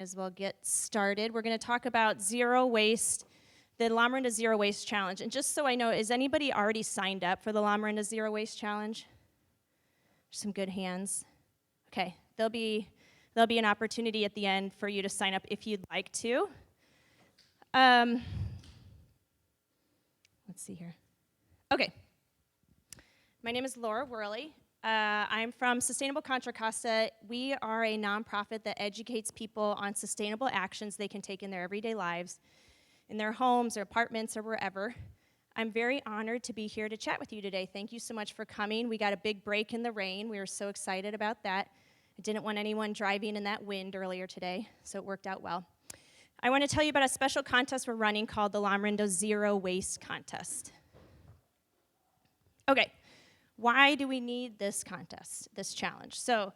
As well get started. We're going to talk about zero waste, the Lamorinda Zero Waste Challenge. And just so I know, is anybody already signed up for the Lamorinda Zero Waste Challenge? Some good hands. Okay, there'll be an opportunity at the end for you to sign up if you'd like to. Let's see here. Okay. My name is Laura Worley. I'm from Sustainable Contra Costa. We are a nonprofit that educates people on sustainable actions they can take in their everyday lives, in their homes or apartments or wherever. I'm very honored to be here to chat with you today. Thank you so much for coming. We got a big break in the rain. We were so excited about that. I didn't want anyone driving in that wind earlier today, so it worked out well. I want to tell you about a special contest we're running called the Lamorinda Zero Waste Contest. Okay. Why do we need this contest, this challenge? So,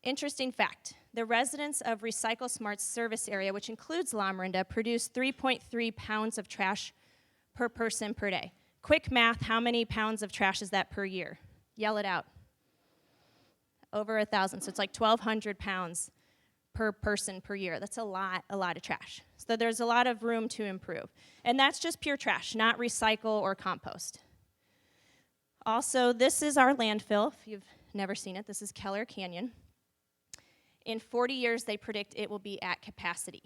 interesting fact. The residents of Recycle Smart's service area, which includes Lamorinda, produce 3.3 pounds of trash per person per day. Quick math, how many pounds of trash is that per year? Yell it out. Over 1,000, so it's like 1,200 pounds per person per year. That's a lot of trash. So there's a lot of room to improve. And that's just pure trash, not recycle or compost. Also, this is our landfill. If you've never seen it, this is Keller Canyon. In 40 years, they predict it will be at capacity.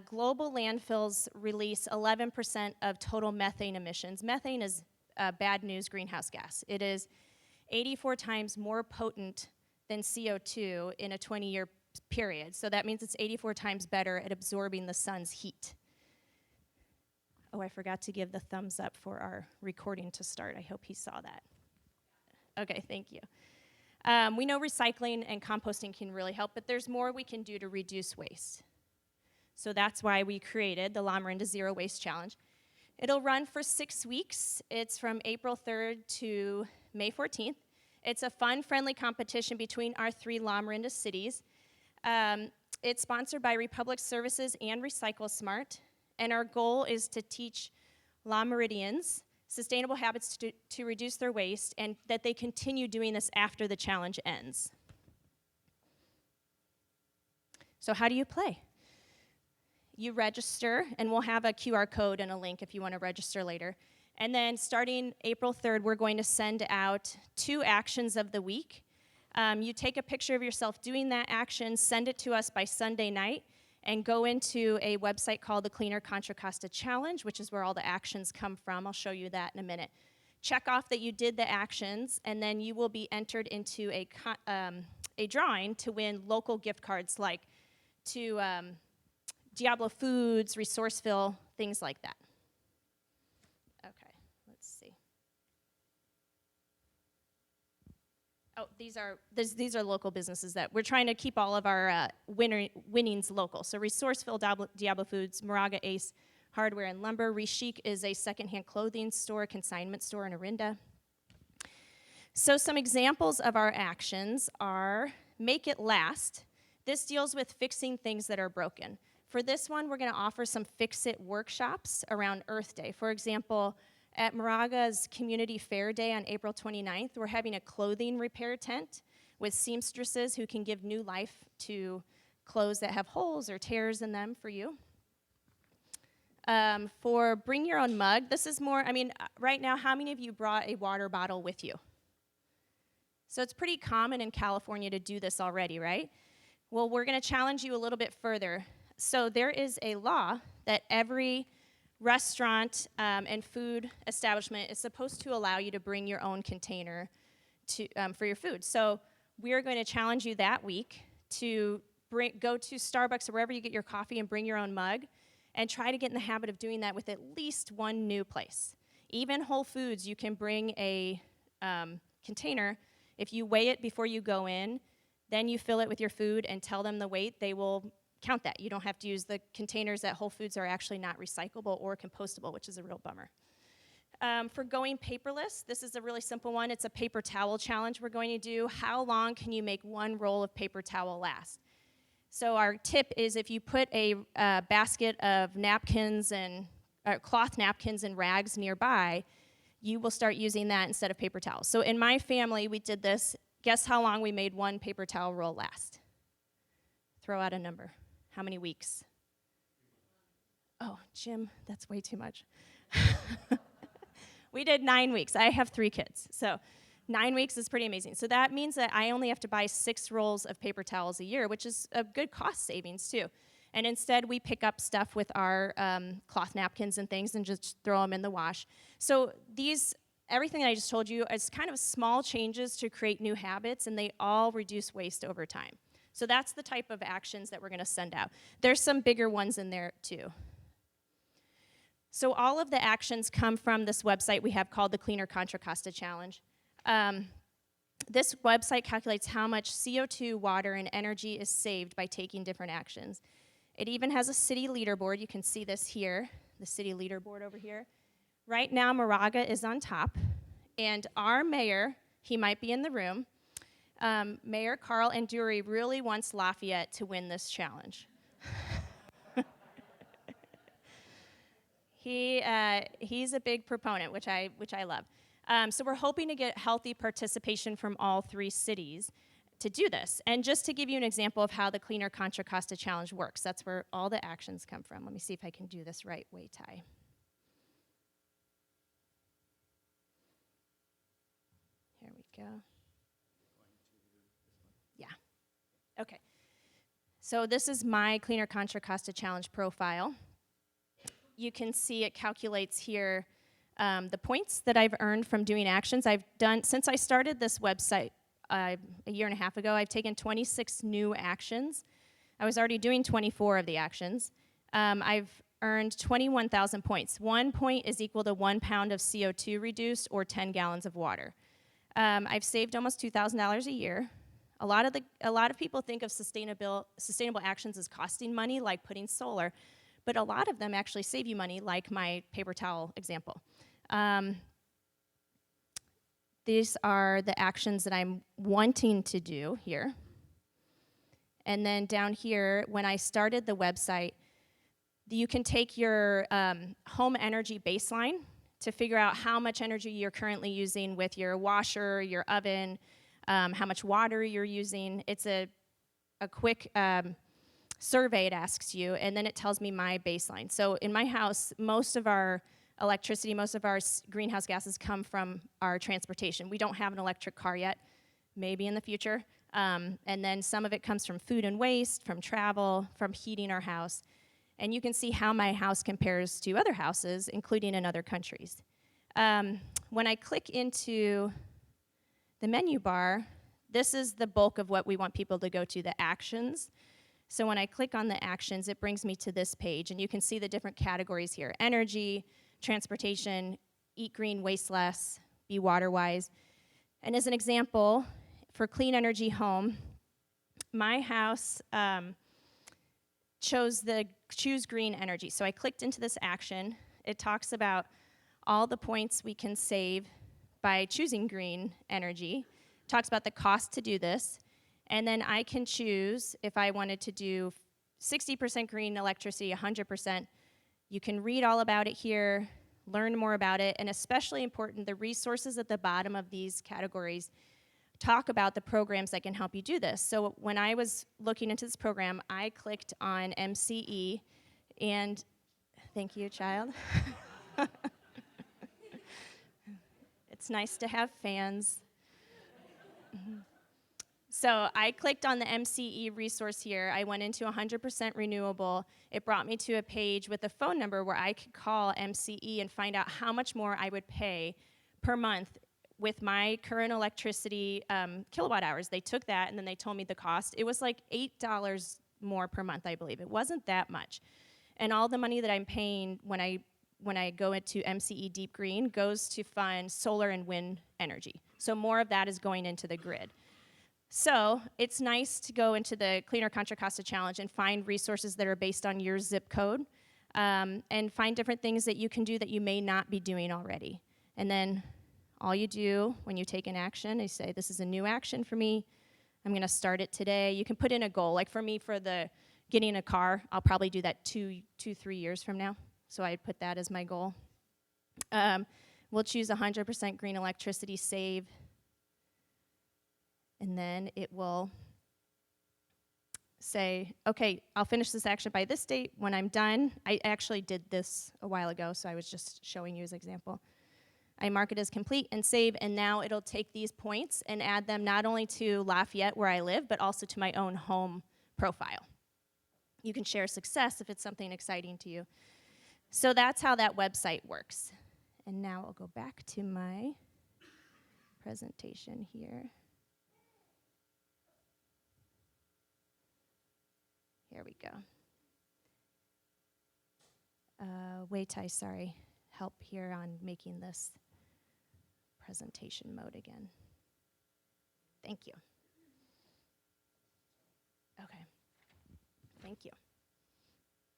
Global landfills release 11% of total methane emissions. Methane is bad news greenhouse gas. It is 84 times more potent than CO2 in a 20-year period. So that means it's 84 times better at absorbing the sun's heat. Oh, I forgot to give the thumbs up for our recording to start. I hope he saw that. Okay, thank you. We know recycling and composting can really help, but there's more we can do to reduce waste. So that's why we created the Lamorinda Zero Waste Challenge. It'll run for 6 weeks. It's from April 3rd to May 14th. It's a fun, friendly competition between our 3 Lamorinda cities. It's sponsored by Republic Services and Recycle Smart. And our goal is to teach Lamoridians sustainable habits to reduce their waste and that they continue doing this after the challenge ends. So how do you play? You register, and we'll have a QR code and a link if you want to register later. And then starting April 3rd, we're going to send out 2 actions of the week. You take a picture of yourself doing that action, send it to us by Sunday night, and go into a website called the Cleaner Contra Costa Challenge, which is where all the actions come from. I'll show you that in a minute. Check off that you did the actions, and then you will be entered into a drawing to win local gift cards like to Diablo Foods, Resourceville, things like that. Okay, let's see. Oh, these are local businesses that we're trying to keep all of our winnings local. So Resourceville, Diablo Foods, Moraga Ace Hardware and Lumber. Reschic is a secondhand clothing store, consignment store in Orinda. So some examples of our actions are Make It Last. This deals with fixing things that are broken. For this one, we're going to offer some fix-it workshops around Earth Day. For example, at Moraga's Community Fair Day on April 29th, we're having a clothing repair tent with seamstresses who can give new life to clothes that have holes or tears in them for you. For Bring Your Own Mug, this is more, right now, how many of you brought a water bottle with you? So it's pretty common in California to do this already, right? Well, we're going to challenge you a little bit further. So there is a law that every restaurant and food establishment is supposed to allow you to bring your own container for your food. So we're going to challenge you that week to go to Starbucks or wherever you get your coffee and bring your own mug and try to get in the habit of doing that with at least one new place. Even Whole Foods, you can bring a container. If you weigh it before you go in, then you fill it with your food and tell them the weight, they will count that. You don't have to use the containers at Whole Foods are actually not recyclable or compostable, which is a real bummer. For going paperless, this is a really simple one. It's a paper towel challenge we're going to do. How long can you make one roll of paper towel last? So our tip is if you put a basket of napkins and cloth napkins and rags nearby, you will start using that instead of paper towels. So in my family, we did this. Guess how long we made one paper towel roll last? Throw out a number. How many weeks? Oh, Jim, that's way too much. We did 9 weeks. I have 3 kids, so 9 weeks is pretty amazing. So that means that I only have to buy 6 rolls of paper towels a year, which is a good cost savings too. And instead, we pick up stuff with our cloth napkins and things and just throw them in the wash. So everything that I just told you is kind of small changes to create new habits, and they all reduce waste over time. So that's the type of actions that we're going to send out. There's some bigger ones in there too. So all of the actions come from this website we have called the Cleaner Contra Costa Challenge. This website calculates how much CO2, water, and energy is saved by taking different actions. It even has a city leaderboard. You can see this here, the city leaderboard over here. Right now, Moraga is on top, and our mayor, he might be in the room, Mayor Carl Anduri really wants Lafayette to win this challenge. He's a big proponent, which I love. So we're hoping to get healthy participation from all 3 cities to do this. And just to give you an example of how the Cleaner Contra Costa Challenge works, that's where all the actions come from. Let me see if I can do this right, Wei-tai. Here we go. Yeah. Okay. So this is my Cleaner Contra Costa Challenge profile. You can see it calculates here the points that I've earned from doing actions. I've done, since I started this website a year and a half ago, I've taken 26 new actions. I was already doing 24 of the actions. I've earned 21,000 points. 1 point is equal to 1 pound of CO2 reduced or 10 gallons of water. I've saved almost $2,000 a year. A lot of people think of sustainable actions as costing money, like putting solar, but a lot of them actually save you money, like my paper towel example. These are the actions that I'm wanting to do here. And then down here, when I started the website, you can take your home energy baseline to figure out how much energy you're currently using with your washer, your oven, how much water you're using. It's a quick survey it asks you, and then it tells me my baseline. So in my house, most of our electricity, most of our greenhouse gases come from our transportation. We don't have an electric car yet, maybe in the future. And then some of it comes from food and waste, from travel, from heating our house. And you can see how my house compares to other houses, including in other countries. When I click into the menu bar, this is the bulk of what we want people to go to, the actions. So when I click on the actions, it brings me to this page, and you can see the different categories here: energy, transportation, eat green, waste less, be water wise. And as an example, for clean energy home, my house chose the choose green energy. So I clicked into this action. It talks about all the points we can save by choosing green energy. It talks about the cost to do this. And then I can choose if I wanted to do 60% green electricity, 100%. You can read all about it here, learn more about it, and especially important, the resources at the bottom of these categories talk about the programs that can help you do this. So when I was looking into this program, I clicked on MCE, and thank you, child. It's nice to have fans. So I clicked on the MCE resource here. I went into 100% renewable. It brought me to a page with a phone number where I could call MCE and find out how much more I would pay per month with my current electricity kilowatt hours. They took that and then they told me the cost. It was like $8 more per month, I believe. It wasn't that much. And all the money that I'm paying when I go into MCE Deep Green goes to fund solar and wind energy. So more of that is going into the grid. So it's nice to go into the Cleaner Contra Costa Challenge and find resources that are based on your zip code, and find different things that you can do that you may not be doing already. And then all you do when you take an action, you say, this is a new action for me. I'm going to start it today. You can put in a goal. Like for me, for the getting a car, I'll probably do that 3 years from now. So I put that as my goal. We'll choose 100% green electricity save. And then it will say, okay, I'll finish this action by this date. When I'm done, I actually did this a while ago, so I was just showing you as an example. I mark it as complete and save, and now it'll take these points and add them not only to Lafayette where I live, but also to my own home profile. You can share success if it's something exciting to you. So that's how that website works. And now I'll go back to my presentation here. Here we go. Wei-tai, sorry, help here on making this presentation mode again. Thank you. Okay. Thank you.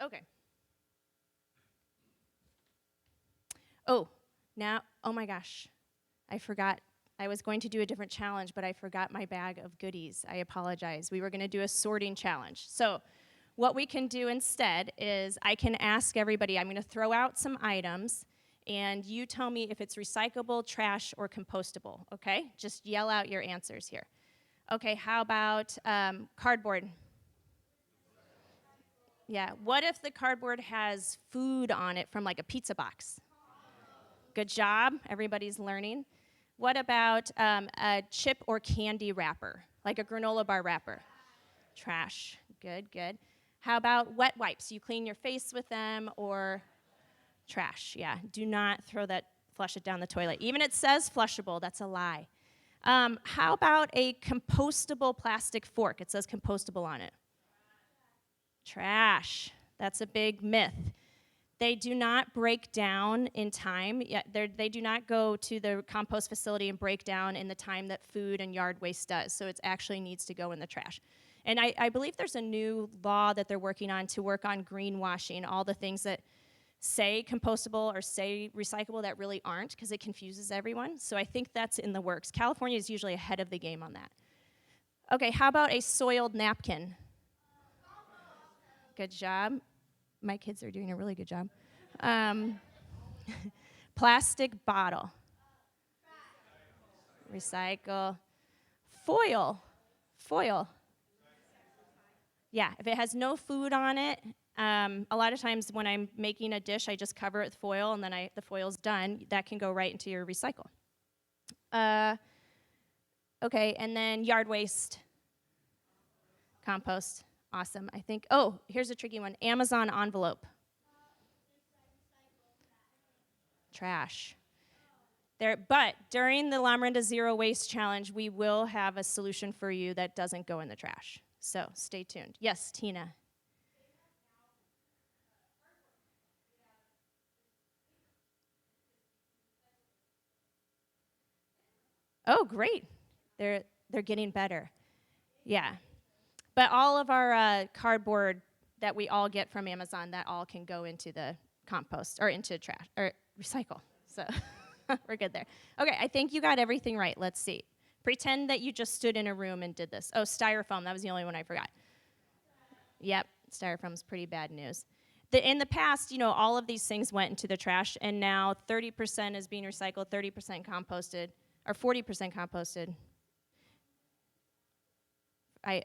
Okay. Oh, now, oh my gosh, I forgot. I was going to do a different challenge, but I forgot my bag of goodies. I apologize. We were going to do a sorting challenge. So what we can do instead is I can ask everybody, I'm going to throw out some items, and you tell me if it's recyclable, trash, or compostable, okay? Just yell out your answers here. Okay, how about cardboard? Yeah, what if the cardboard has food on it from like a pizza box? Good job, everybody's learning. What about a chip or candy wrapper, like a granola bar wrapper? Trash, good, good. How about wet wipes? You clean your face with them, or trash, yeah. Do not flush it down the toilet. Even it says flushable, that's a lie. How about a compostable plastic fork? It says compostable on it. Trash, that's a big myth. They do not break down in time. They do not go to the compost facility and break down in the time that food and yard waste does, so it actually needs to go in the trash. And I believe there's a new law that they're working on to work on greenwashing, all the things that say compostable or say recyclable that really aren't, because it confuses everyone. So I think that's in the works. California is usually ahead of the game on that. Okay, how about a soiled napkin? Good job. My kids are doing a really good job. Plastic bottle. Recycle. Foil. Foil. Yeah, if it has no food on it, a lot of times when I'm making a dish, I just cover it with foil, and then the foil's done. That can go right into your recycle. Okay, and then yard waste. Compost. Awesome. I think, oh, here's a tricky one. Amazon envelope. Trash. But during the Lamorinda Zero Waste Challenge, we will have a solution for you that doesn't go in the trash. So stay tuned. Yes, Tina. Oh, great. They're getting better. Yeah. But all of our cardboard that we all get from Amazon, that all can go into the compost or into trash or recycle. So we're good there. Okay, I think you got everything right. Let's see. Pretend that you just stood in a room and did this. Oh, styrofoam. That was the only one I forgot. Yep, styrofoam's pretty bad news. In the past, all of these things went into the trash, and now 30% is being recycled, 30% composted, or 40% composted.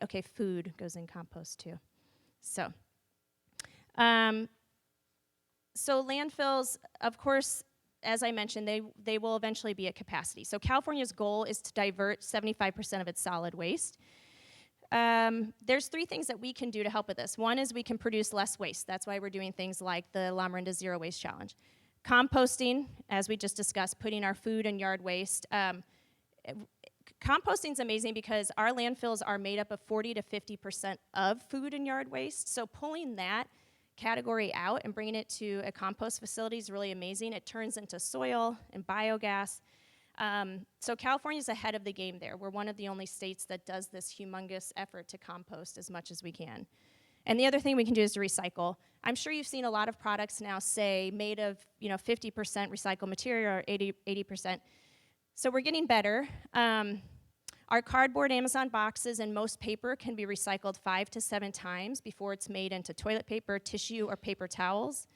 Okay, food goes in compost too. So landfills, of course, as I mentioned, they will eventually be at capacity. So California's goal is to divert 75% of its solid waste. There's 3 things that we can do to help with this. One is we can produce less waste. That's why we're doing things like the Lamorinda Zero Waste Challenge. Composting, as we just discussed, putting our food and yard waste. Composting is amazing because our landfills are made up of 40 to 50% of food and yard waste. So pulling that category out and bringing it to a compost facility is really amazing. It turns into soil and biogas. So California's ahead of the game there. We're one of the only states that does this humongous effort to compost as much as we can. And the other thing we can do is to recycle. I'm sure you've seen a lot of products now say made of 50% recycled material or 80%. So we're getting better. Our cardboard Amazon boxes and most paper can be recycled 5 to 7 times before it's made into toilet paper, tissue, or paper towels.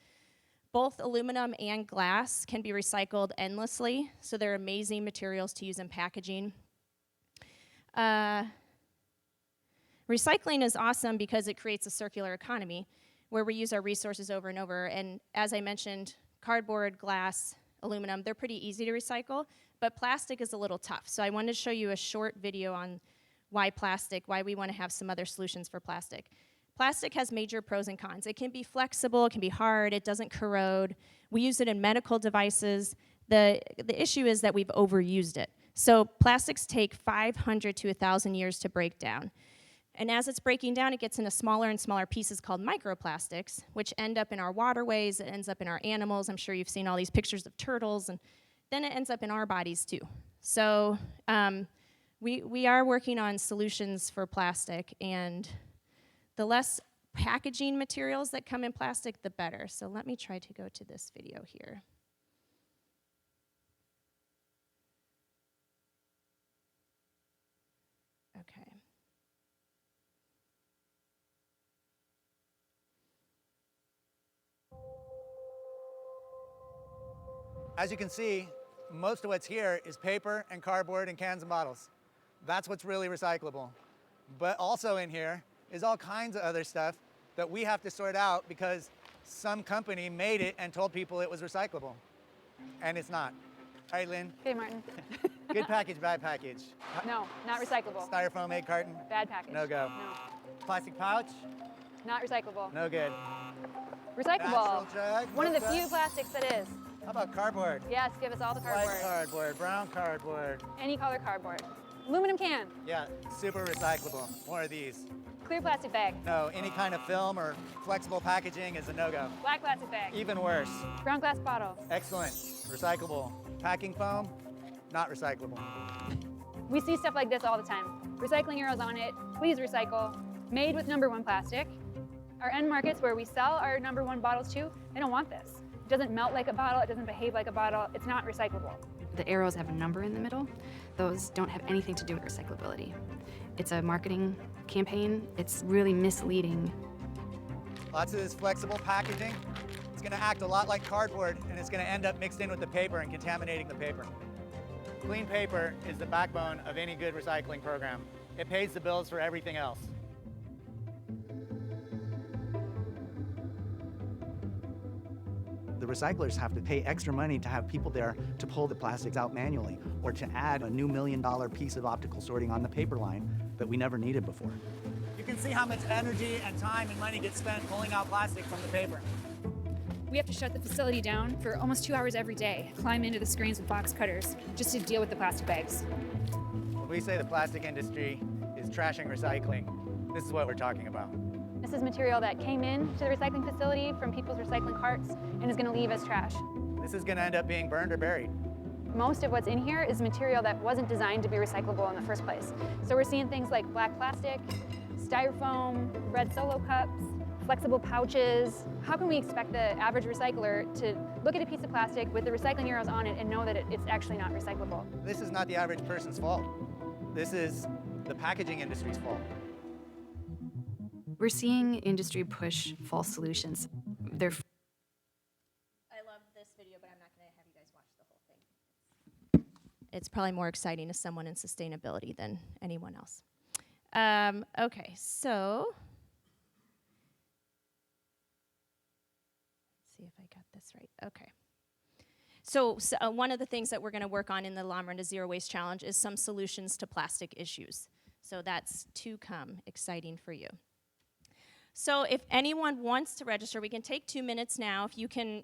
Both aluminum and glass can be recycled endlessly, so they're amazing materials to use in packaging. Recycling is awesome because it creates a circular economy where we use our resources over and over. And as I mentioned, cardboard, glass, aluminum, they're pretty easy to recycle, but plastic is a little tough. So I wanted to show you a short video on why we want to have some other solutions for plastic. Plastic has major pros and cons. It can be flexible, it can be hard, it doesn't corrode. We use it in medical devices. The issue is that we've overused it. So plastics take 500 to 1,000 years to break down. And as it's breaking down, it gets into smaller and smaller pieces called microplastics, which end up in our waterways, it ends up in our animals. I'm sure you've seen all these pictures of turtles, and then it ends up in our bodies too. So we are working on solutions for plastic, and the less packaging materials that come in plastic, the better. So let me try to go to this video here. Okay. As you can see, most of what's here is paper and cardboard and cans and bottles. That's what's really recyclable. But also in here is all kinds of other stuff that we have to sort out because some company made it and told people it was recyclable. And it's not. All right, Lynn. Okay, Martin. Good package, bad package. No, not recyclable. Styrofoam egg carton. Bad package. No go. No. Plastic pouch. Not recyclable. No good. Recyclable. Natural jug. One of the No few good. plastics that is. How about cardboard? Yes, give us all the cardboard. White cardboard, brown cardboard. Any color cardboard. Aluminum can. Yeah, super recyclable. More of these. Clear plastic bag. No, any kind of film or flexible packaging is a no-go. Black plastic bag. Even worse. Brown glass bottle. Excellent. Recyclable. Packing foam, not recyclable. We see stuff like this all the time. Recycling arrows on it. Please recycle. Made with #1 plastic. Our end markets where we sell our #1 bottles to, they don't want this. It doesn't melt like a bottle. It doesn't behave like a bottle. It's not recyclable. The arrows have a number in the middle. Those don't have anything to do with recyclability. It's a marketing campaign. It's really misleading. Lots of this flexible packaging. It's gonna act a lot like cardboard and it's gonna end up mixed in with the paper and contaminating the paper. Clean paper is the backbone of any good recycling program. It pays the bills for everything else. The recyclers have to pay extra money to have people there to pull the plastics out manually or to add a new $1 million piece of optical sorting on the paper line that we never needed before. You can see how much energy and time and money gets spent pulling out plastic from the paper. We have to shut the facility down for almost 2 hours every day, climb into the screens with box cutters just to deal with the plastic bags. When we say the plastic industry is trashing recycling, this is what we're talking about. This is material that came in to the recycling facility from people's recycling carts and is going to leave as trash. This is going to end up being burned or buried. Most of what's in here is material that wasn't designed to be recyclable in the first place. So we're seeing things like black plastic, styrofoam, red Solo cups, flexible pouches. How can we expect the average recycler to look at a piece of plastic with the recycling arrows on it and know that it's actually not recyclable? This is not the average person's fault. This is the packaging industry's fault. We're seeing industry push false solutions. They're I love this video, but I'm not going to have you guys watch the whole thing. It's probably more exciting to someone in sustainability than anyone else. Okay, so let's see if I got this right. Okay. So one of the things that we're going to work on in the Lamorinda Zero Waste Challenge is some solutions to plastic issues. So that's to come, exciting for you. So if anyone wants to register, we can take 2 minutes now. If you can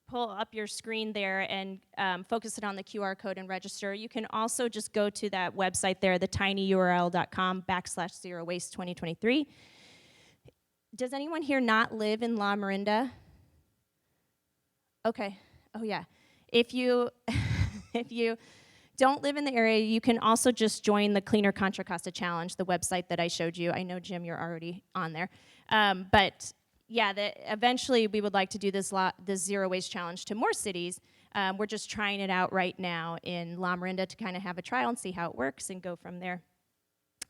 pull up your screen there and focus it on the QR code and register. You can also just go to that website there, tinyurl.com/zerowaste2023. Does anyone here not live in Lamorinda? Okay. Oh yeah. If you don't live in the area, you can also just join the Cleaner Contra Costa Challenge, the website that I showed you. I know, Jim, you're already on there. But yeah, eventually we would like to do this Zero Waste Challenge to more cities. We're just trying it out right now in Lamorinda to kind of have a trial and see how it works and go from there.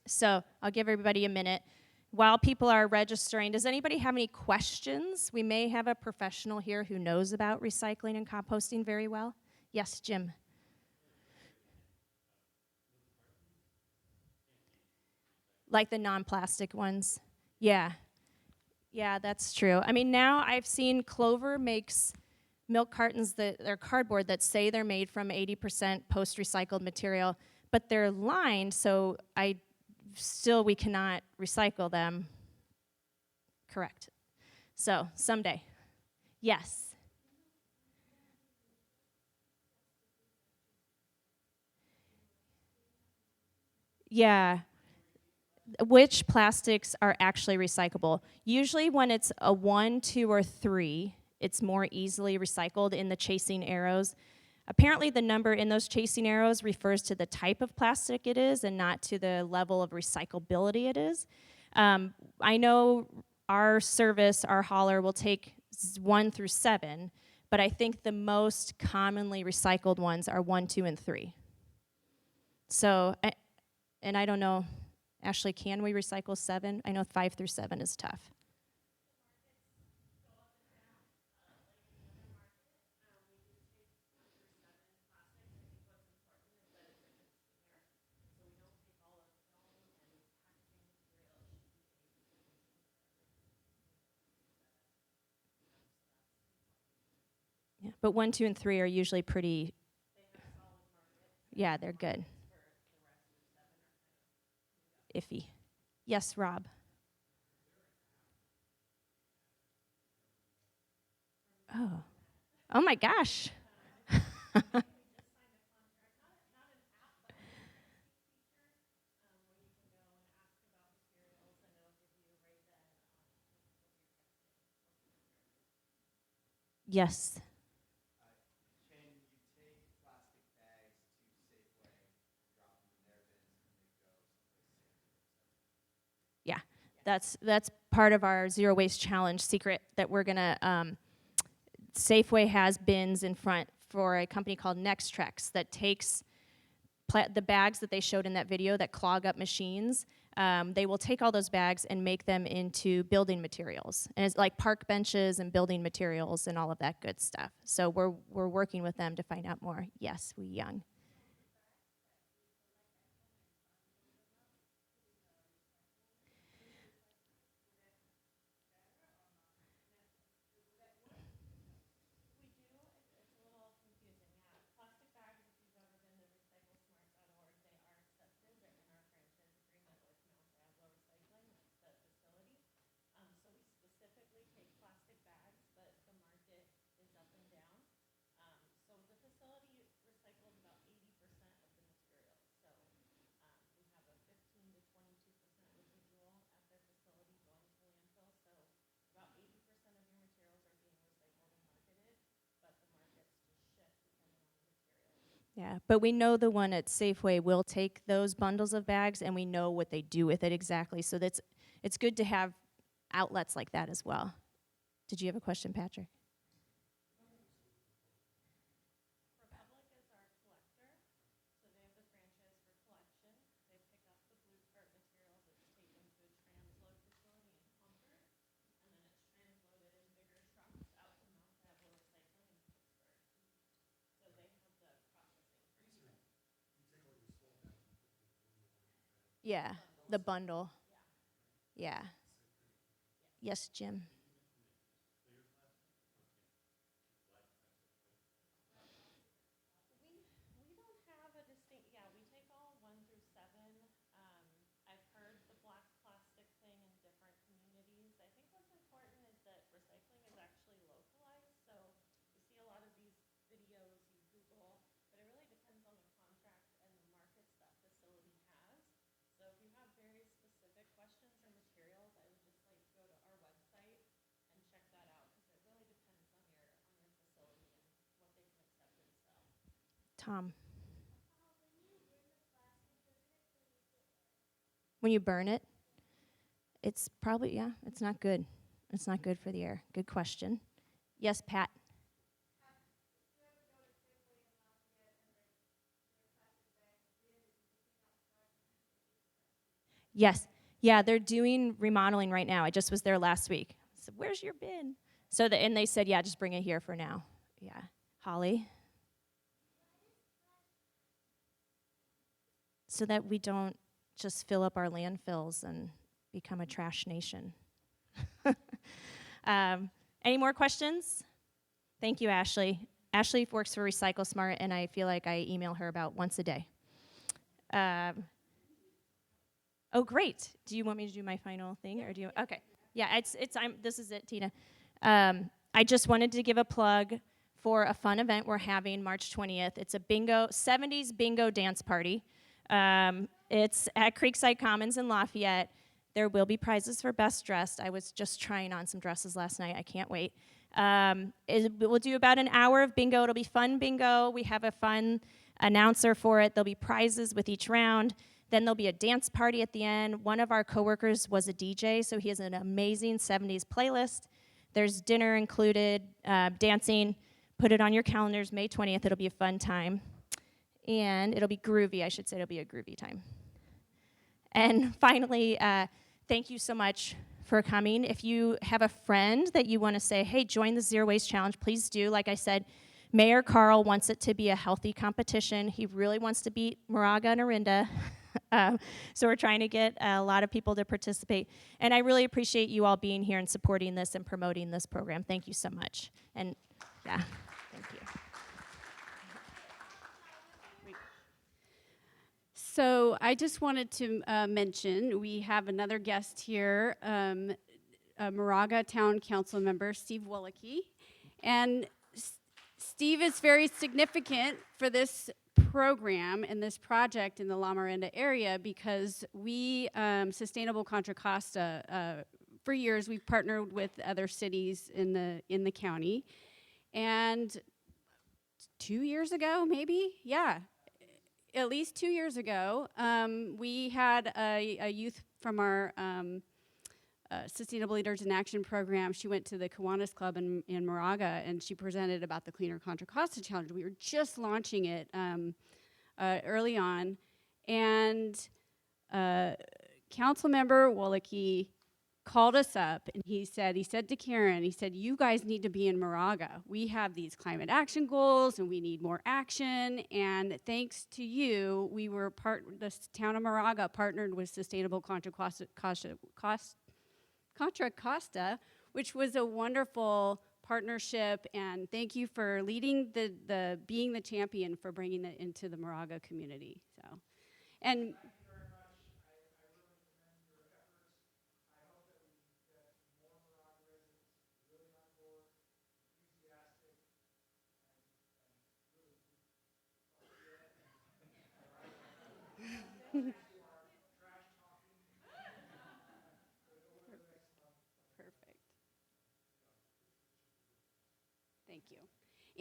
So I'll give everybody a minute. While people are registering, does anybody have any questions? We may have a professional here who knows about recycling and composting very well. Yes, Jim. Like the non-plastic ones. Yeah. Yeah, that's true. I mean, now I've seen Clover makes milk cartons that are cardboard that say they're made from 80% post-recycled material, but they're lined, so we cannot recycle them. Correct. So, someday. Yes. Yeah. Which plastics are actually recyclable? Usually when it's a 1, 2, or 3, it's more easily recycled in the chasing arrows. Apparently the number in those chasing arrows refers to the type of plastic it is and not to the level of recyclability it is. I know our service, our hauler, will take 1 through 7, but I think the most commonly recycled ones are 1, 2, and 3. So, and I don't know, Ashley, can we recycle 7? I know 5 through 7 is tough. Yeah, but 1, 2, and 3 are usually pretty, yeah, they're good. Iffy. Yes, Rob. Oh. Oh my gosh. Yes. Yeah, that's part of our zero waste challenge secret that we're gonna. Safeway has bins in front for a company called Nextrex that takes the bags that they showed in that video that clog up machines. They will take all those bags and make them into building materials, and it's like park benches and building materials and all of that good stuff. So we're working with them to find out more. Yes, we young. Yeah, but we know the one at Safeway will take those bundles of bags, and we know what they do with it exactly. So it's good to have outlets like that as well. Did you have a question, Patrick? Yeah, the bundle. Yeah. Yes, Jim. Tom. When you burn it, it's probably, yeah, it's not good. It's not good for the air. Good question. Yes, Pat. Yes. Yeah, they're doing remodeling right now. I just was there last week. I said, where's your bin? And they said, yeah, just bring it here for now. Yeah. Holly? So that we don't just fill up our landfills and become a trash nation. Any more questions? Thank you, Ashley. Ashley works for Recycle Smart, and I feel like I email her about once a day. Oh, great. Do you want me to do my final thing, or do you? Okay. Yeah, this is it, Tina. I just wanted to give a plug for a fun event we're having March 20th. It's a 70s bingo dance party. It's at Creekside Commons in Lafayette. There will be prizes for best dressed. I was just trying on some dresses last night. I can't wait. We'll do about an hour of bingo. It'll be fun bingo. We have a fun announcer for it. There'll be prizes with each round. Then there'll be a dance party at the end. One of our coworkers was a DJ, so he has an amazing 70s playlist. There's dinner included, dancing. Put it on your calendars, May 20th. It'll be a fun time. And it'll be groovy. I should say it'll be a groovy time. And finally, thank you so much for coming. If you have a friend that you want to say, hey, join the Zero Waste Challenge, please do. Like I said, Mayor Carl wants it to be a healthy competition. He really wants to beat Moraga and Orinda. So we're trying to get a lot of people to participate. And I really appreciate you all being here and supporting this and promoting this program. Thank you so much. And yeah, thank you. So I just wanted to mention we have another guest here, Moraga Town Council member Steve Wolicky. And Steve is very significant for this program and this project in the Lamorinda area because we, Sustainable Contra Costa, for years we've partnered with other cities in the county. And 2 years ago, maybe? Yeah. At least 2 years ago, we had a youth from our Sustainable Leaders in Action program. She went to the Kiwanis Club in Moraga, and she presented about the Cleaner Contra Costa Challenge. We were just launching it early on, and Councilmember Wolicky called us up, and he said to Karen, you guys need to be in Moraga. We have these climate action goals, and we need more action, and thanks to you, the town of Moraga partnered with Sustainable Contra Costa, which was a wonderful partnership, and thank you for leading being the champion for bringing it into the Moraga community. So, and perfect. Thank you.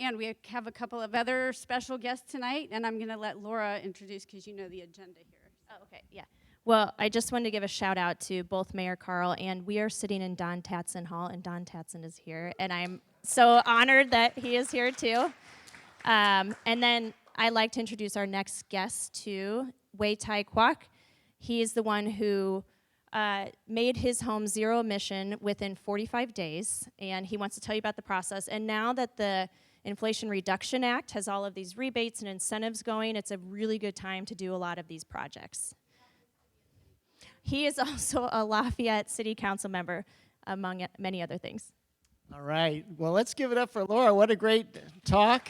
And we have a couple of other special guests tonight, and I'm going to let Laura introduce because you know the agenda here. Oh, okay, yeah. Well, I just wanted to give a shout out to both Mayor Carl, and we are sitting in Don Tatson Hall, and Don Tatson is here, and I'm so honored that he is here too. And then I'd like to introduce our next guest too, Wei-tai Kwok. He is the one who made his home zero emission within 45 days, and he wants to tell you about the process. And now that the Inflation Reduction Act has all of these rebates and incentives going, it's a really good time to do a lot of these projects. He is also a Lafayette City Council member, among many other things. All right, well, let's give it up for Laura. What a great talk.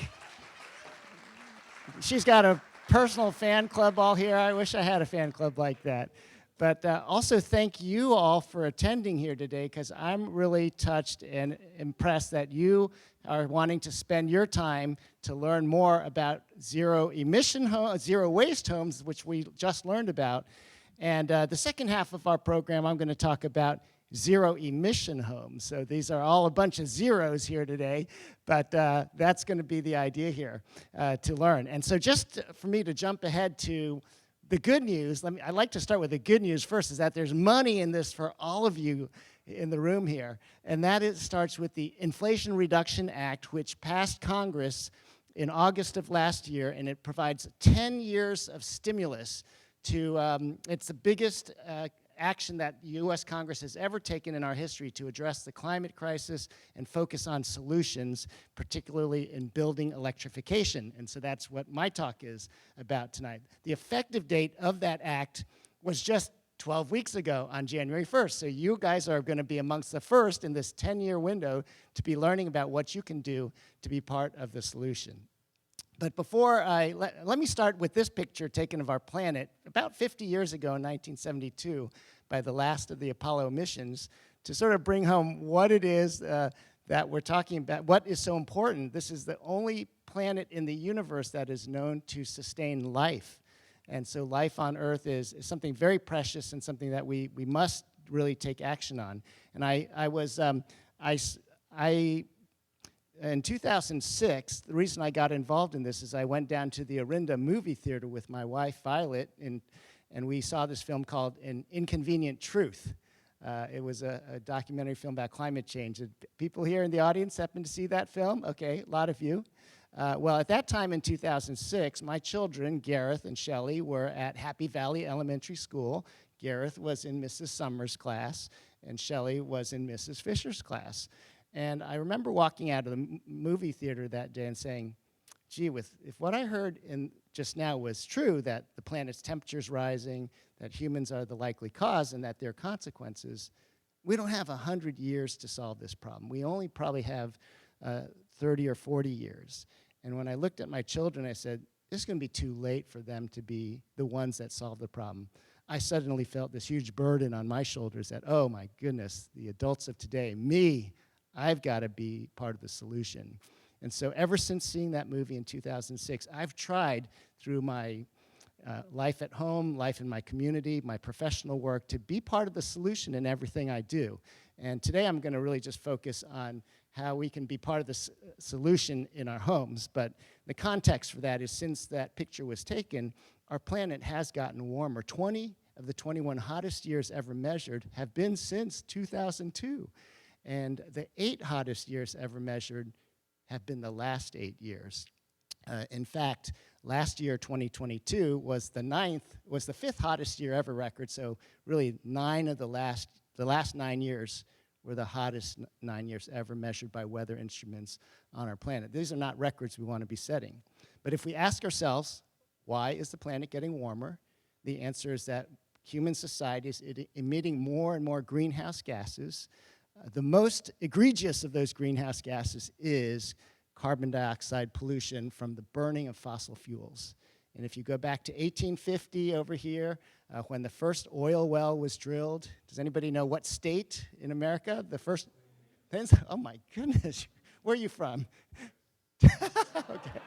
She's got a personal fan club all here. I wish I had a fan club like that. But also thank you all for attending here today, because I'm really touched and impressed that you are wanting to spend your time to learn more about zero waste homes, which we just learned about. And the second half of our program, I'm going to talk about zero-emission homes. So these are all a bunch of zeros here today, but that's going to be the idea here to learn. And so just for me to jump ahead to the good news, I'd like to start with the good news first, is that there's money in this for all of you in the room here. And that starts with the Inflation Reduction Act, which passed Congress in August of last year, and it provides 10 years of stimulus to, it's the biggest action that the U.S. Congress has ever taken in our history to address the climate crisis and focus on solutions, particularly in building electrification. And so that's what my talk is about tonight. The effective date of that act was just 12 weeks ago on January 1st. So you guys are going to be amongst the first in this 10-year window to be learning about what you can do to be part of the solution. But before let me start with this picture taken of our planet about 50 years ago in 1972 by the last of the Apollo missions to sort of bring home what it is that we're talking about, what is so important. This is the only planet in the universe that is known to sustain life. And so life on Earth is something very precious and something that we must really take action on. And in 2006, the reason I got involved in this is I went down to the Lamorinda movie theater with my wife, Violet, and we saw this film called An Inconvenient Truth. It was a documentary film about climate change. Did people here in the audience happen to see that film? Okay, a lot of you. Well, at that time in 2006, my children, Gareth and Shelley, were at Happy Valley Elementary School. Gareth was in Mrs. Summers' class, and Shelley was in Mrs. Fisher's class. And I remember walking out of the movie theater that day and saying, gee, if what I heard just now was true, that the planet's temperature is rising, that humans are the likely cause, and that there are consequences, we don't have 100 years to solve this problem. We only probably have 30 or 40 years. And when I looked at my children, I said, this is going to be too late for them to be the ones that solve the problem. I suddenly felt this huge burden on my shoulders that, oh my goodness, the adults of today, me, I've got to be part of the solution. And so ever since seeing that movie in 2006, I've tried through my life at home, life in my community, my professional work, to be part of the solution in everything I do. And today I'm going to really just focus on how we can be part of the solution in our homes. But the context for that is since that picture was taken, our planet has gotten warmer. 20 of the 21 hottest years ever measured have been since 2002. And the 8 hottest years ever measured have been the last 8 years. In fact, last year, 2022, was the 5th hottest year ever record. So really, 9 of the last 9 years were the hottest 9 years ever measured by weather instruments on our planet. These are not records we want to be setting. But if we ask ourselves, why is the planet getting warmer? The answer is that human society is emitting more and more greenhouse gases. The most egregious of those greenhouse gases is carbon dioxide pollution from the burning of fossil fuels. And if you go back to 1850 over here, when the first oil well was drilled, does anybody know what state in America the first? Oh my goodness, where are you from? Okay.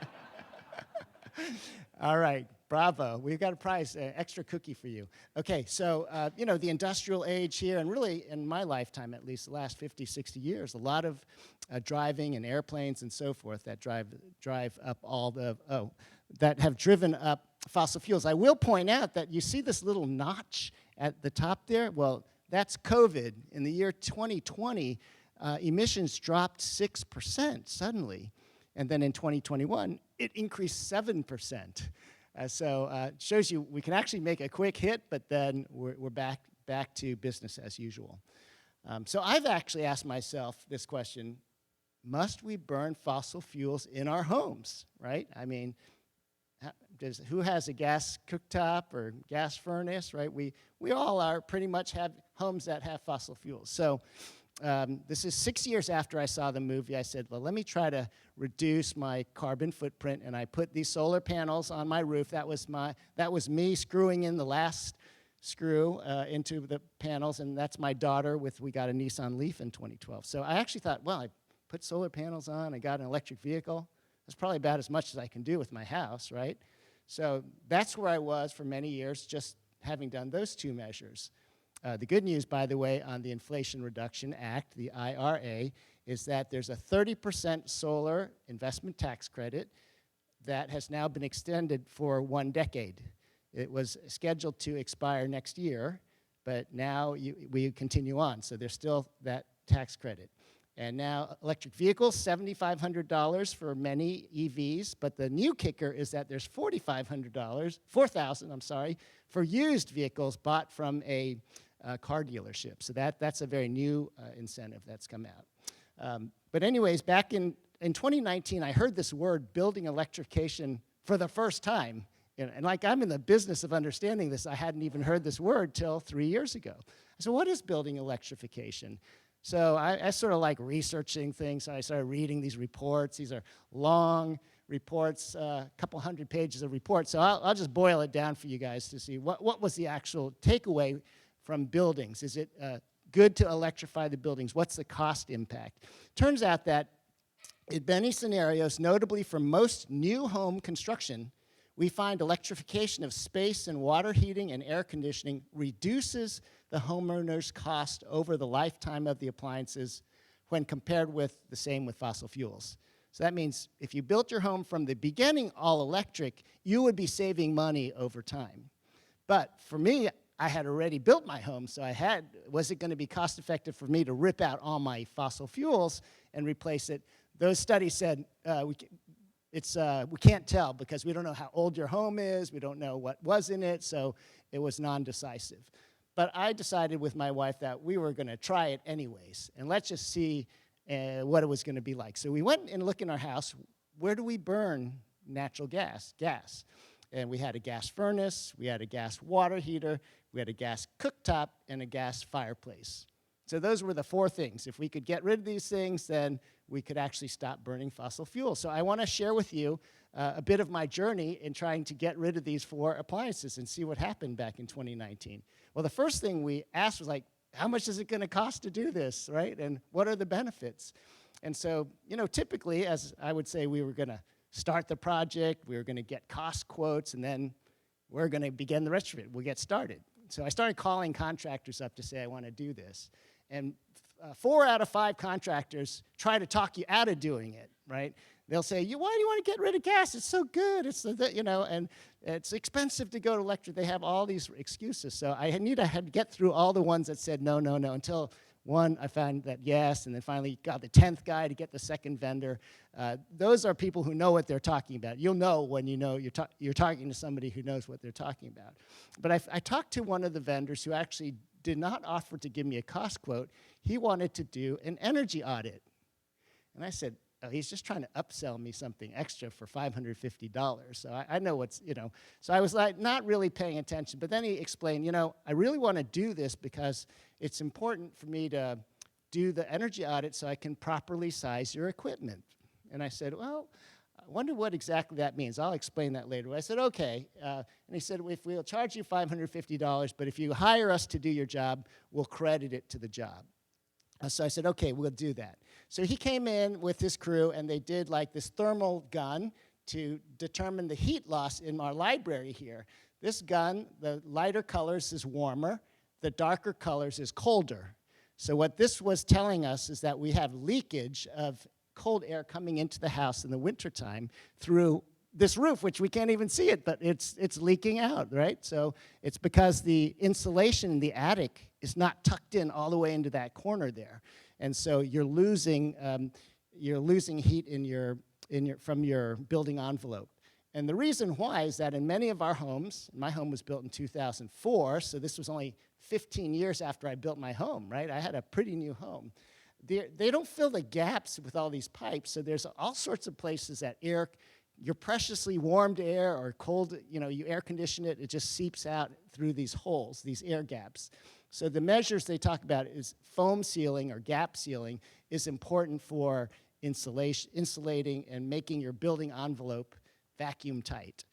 All right, bravo. We've got a prize, extra cookie for you. Okay, so, the industrial age here, and really in my lifetime at least, the last 50, 60 years, a lot of driving and airplanes and so forth that drive up that have driven up fossil fuels. I will point out that you see this little notch at the top there? Well, that's COVID. In the year 2020, emissions dropped 6% suddenly. And then in 2021, it increased 7%. So it shows you we can actually make a quick hit, but then we're back to business as usual. So I've actually asked myself this question, must we burn fossil fuels in our homes, right? I mean, who has a gas cooktop or gas furnace, right? We all pretty much have homes that have fossil fuels. So this is 6 years after I saw the movie. I said, well, let me try to reduce my carbon footprint, and I put these solar panels on my roof. That was me screwing in the last screw into the panels, and that's my daughter we got a Nissan Leaf in 2012. So I actually thought, well, I put solar panels on, I got an electric vehicle. That's probably about as much as I can do with my house, right? So that's where I was for many years, just having done those 2 measures. The good news, by the way, on the Inflation Reduction Act, the IRA, is that there's a 30% solar investment tax credit that has now been extended for 1 decade. It was scheduled to expire next year, but now we continue on, so there's still that tax credit. And now electric vehicles, $7,500 for many EVs, but the new kicker is that there's $4,000 for used vehicles bought from a car dealership. So that's a very new incentive that's come out. But anyways, back in 2019, I heard this word, building electrification, for the first time. And like I'm in the business of understanding this, I hadn't even heard this word till 3 years ago. So what is building electrification? So I sort of like researching things. So I started reading these reports. These are long reports, a couple hundred pages of reports. So I'll just boil it down for you guys to see what was the actual takeaway from buildings. Is it good to electrify the buildings? What's the cost impact? Turns out that in many scenarios, notably for most new home construction, we find electrification of space and water heating and air conditioning reduces the homeowner's cost over the lifetime of the appliances when compared with the same with fossil fuels. So that means if you built your home from the beginning all electric, you would be saving money over time. But for me, I had already built my home, so was it going to be cost effective for me to rip out all my fossil fuels and replace it? Those studies said we can't tell because we don't know how old your home is, we don't know what was in it, so it was non-decisive. But I decided with my wife that we were going to try it anyways, and let's just see what it was going to be like. So we went and looked in our house, where do we burn natural gas? Gas. And we had a gas furnace, we had a gas water heater, we had a gas cooktop, and a gas fireplace. So those were the 4 things. If we could get rid of these things, then we could actually stop burning fossil fuels. So I want to share with you a bit of my journey in trying to get rid of these 4 appliances and see what happened back in 2019. Well, the first thing we asked was like, how much is it going to cost to do this, right? And what are the benefits? And so, typically, as I would say, we were going to start the project, we were going to get cost quotes, and then we're going to begin the rest of it. We'll get started. So I started calling contractors up to say, I want to do this. And 4 out of 5 contractors try to talk you out of doing it, right? They'll say, why do you want to get rid of gas? It's so good, and it's expensive to go to electric. They have all these excuses. So I had to get through all the ones that said no, no, no, until one, I found that yes, and then finally got the 10th guy to get the second vendor. Those are people who know what they're talking about. You'll know when you know you're talking to somebody who knows what they're talking about. But I talked to one of the vendors who actually did not offer to give me a cost quote. He wanted to do an energy audit. And I said, oh, he's just trying to upsell me something extra for $550. So I know what's, So I was like not really paying attention. But then he explained, I really want to do this because it's important for me to do the energy audit so I can properly size your equipment. And I said, well, I wonder what exactly that means. I'll explain that later. I said, okay. And he said, if we'll charge you $550, but if you hire us to do your job, we'll credit it to the job. So I said, okay, we'll do that. So he came in with his crew, and they did like this thermal gun to determine the heat loss in our library here. This gun, the lighter colors is warmer, the darker colors is colder. So what this was telling us is that we have leakage of cold air coming into the house in the wintertime through this roof, which we can't even see it, but it's leaking out, right? So it's because the insulation in the attic is not tucked in all the way into that corner there. And so you're losing heat from your building envelope. And the reason why is that in many of our homes, my home was built in 2004, so this was only 15 years after I built my home, right? I had a pretty new home. They don't fill the gaps with all these pipes, so there's all sorts of places that your preciously warmed air or cold, you air condition it, it just seeps out through these holes, these air gaps. So the measures they talk about is foam sealing or gap sealing is important for insulating and making your building envelope vacuum tight,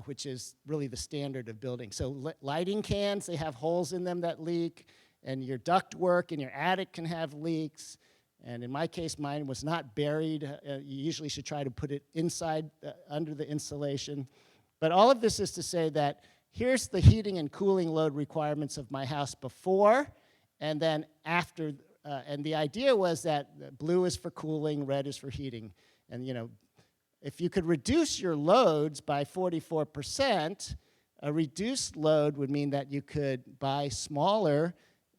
which is really the standard of building. So lighting cans, they have holes in them that leak, and your ductwork in your attic can have leaks. And in my case, mine was not buried. You usually should try to put it inside, under the insulation. But all of this is to say that here's the heating and cooling load requirements of my house before and then after. And the idea was that blue is for cooling, red is for heating. And, if you could reduce your loads by 44%, a reduced load would mean that you could buy smaller,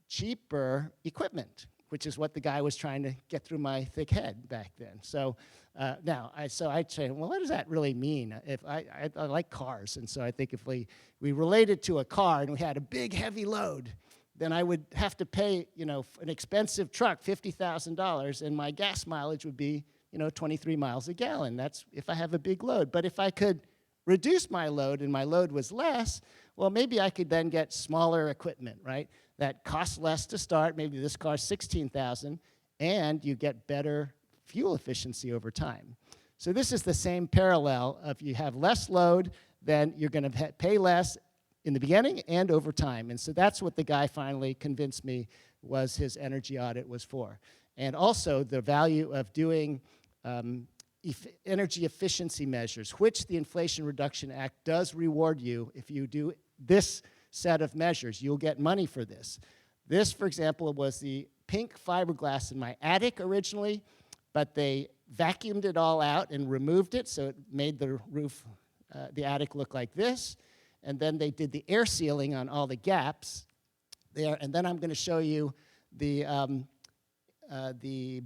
cheaper equipment, which is what the guy was trying to get through my thick head back then. So I say, well, what does that really mean? If I like cars, and so I think if we related to a car and we had a big, heavy load, then I would have to pay, an expensive truck $50,000, and my gas mileage would be, 23 miles a gallon. That's if I have a big load. But if I could reduced my load and my load was less, well, maybe I could then get smaller equipment, right? That costs less to start. Maybe this costs $16,000, and you get better fuel efficiency over time. So this is the same parallel. If you have less load, then you're going to pay less in the beginning and over time. And so that's what the guy finally convinced me was his energy audit was for. And also the value of doing energy efficiency measures, which the Inflation Reduction Act does reward you. If you do this set of measures, you'll get money for this. This, for example, was the pink fiberglass in my attic originally, but they vacuumed it all out and removed it, so it made the roof, the attic look like this. And then they did the air sealing on all the gaps there. And then I'm going to show you the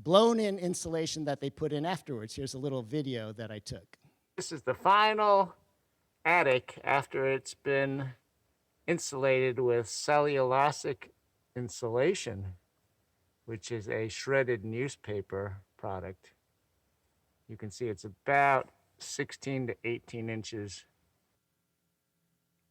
blown-in insulation that they put in afterwards. Here's a little video that I took. This is the final attic after it's been insulated with cellulosic insulation, which is a shredded newspaper product. You can see it's about 16 to 18 inches.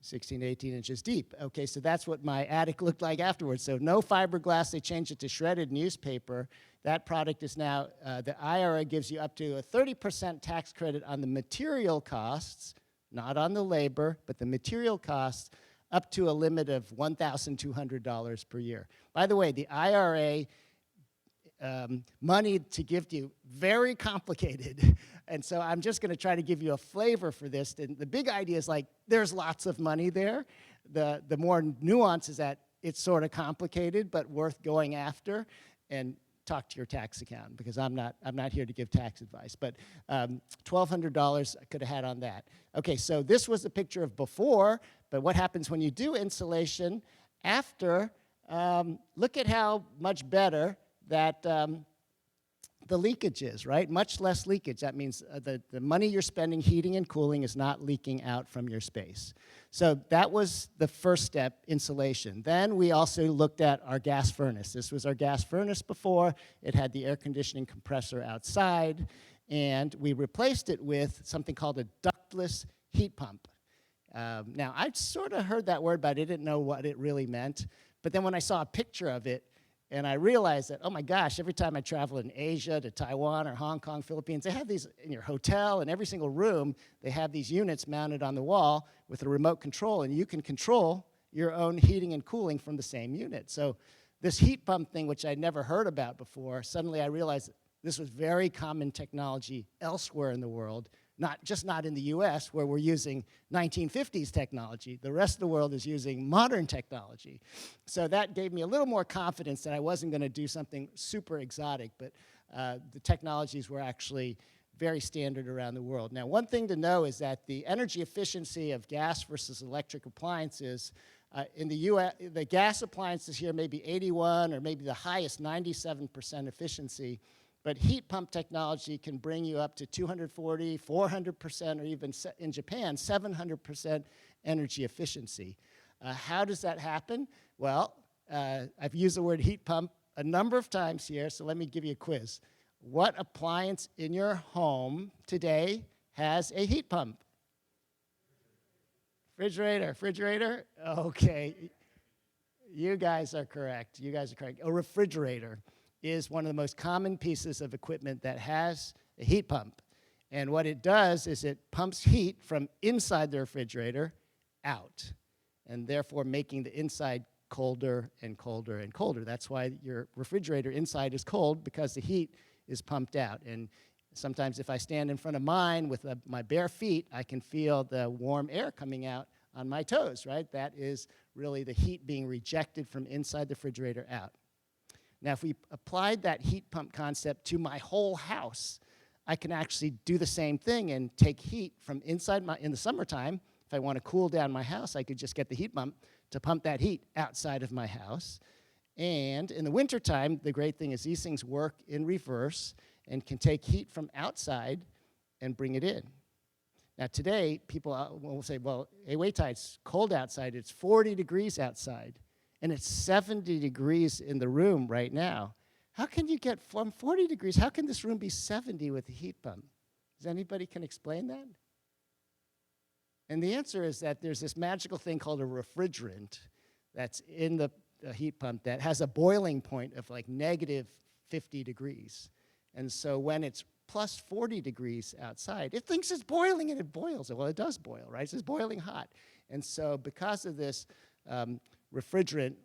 16 to 18 inches deep. Okay, so that's what my attic looked like afterwards. So no fiberglass, they changed it to shredded newspaper. That product is now, the IRA gives you up to a 30% tax credit on the material costs, not on the labor, but the material costs, up to a limit of $1,200 per year. By the way, the IRA money to give to you, very complicated. And so I'm just going to try to give you a flavor for this. And the big idea is like, there's lots of money there. The more nuance is that it's sort of complicated, but worth going after. And talk to your tax accountant, because I'm not here to give tax advice. But $1,200 I could have had on that. Okay, so this was a picture of before, but what happens when you do insulation after? Look at how much better that the leakage is, right? Much less leakage. That means the money you're spending heating and cooling is not leaking out from your space. So that was the first step, insulation. Then we also looked at our gas furnace. This was our gas furnace before. It had the air conditioning compressor outside, and we replaced it with something called a ductless heat pump. Now, I'd sort of heard that word, but I didn't know what it really meant. But then when I saw a picture of it, and I realized that, oh my gosh, every time I travel in Asia to Taiwan or Hong Kong, Philippines, they have these in your hotel, in every single room, they have these units mounted on the wall with a remote control, and you can control your own heating and cooling from the same unit. So this heat pump thing, which I'd never heard about before, suddenly I realized that this was very common technology elsewhere in the world, not in the US, where we're using 1950s technology. The rest of the world is using modern technology. So that gave me a little more confidence that I wasn't going to do something super exotic, but the technologies were actually very standard around the world. Now, one thing to know is that the energy efficiency of gas versus electric appliances, in the US, the gas appliances here may be 81 or maybe the highest 97% efficiency. But heat pump technology can bring you up to 240, 400%, or even in Japan, 700% energy efficiency. How does that happen? Well, I've used the word heat pump a number of times here, so let me give you a quiz. What appliance in your home today has a heat pump? Refrigerator? Okay. You guys are correct. A refrigerator is one of the most common pieces of equipment that has a heat pump. And what it does is it pumps heat from inside the refrigerator out, and therefore making the inside colder and colder and colder. That's why your refrigerator inside is cold, because the heat is pumped out. And sometimes if I stand in front of mine with my bare feet, I can feel the warm air coming out on my toes, right? That is really the heat being rejected from inside the refrigerator out. Now, if we applied that heat pump concept to my whole house, I can actually do the same thing and take heat from inside in the summertime. If I want to cool down my house, I could just get the heat pump to pump that heat outside of my house. And in the wintertime, the great thing is these things work in reverse and can take heat from outside and bring it in. Now today, people will say, well, hey, Wei-tai, it's cold outside. It's 40 degrees outside. And it's 70 degrees in the room right now. How can you get from 40 degrees? How can this room be 70 with a heat pump? Does anybody can explain that? And the answer is that there's this magical thing called a refrigerant that's in the heat pump that has a boiling point of like negative 50 degrees. And so when it's plus 40 degrees outside, it thinks it's boiling and it boils. Well, it does boil, right? It's boiling hot. And so because of this refrigerant,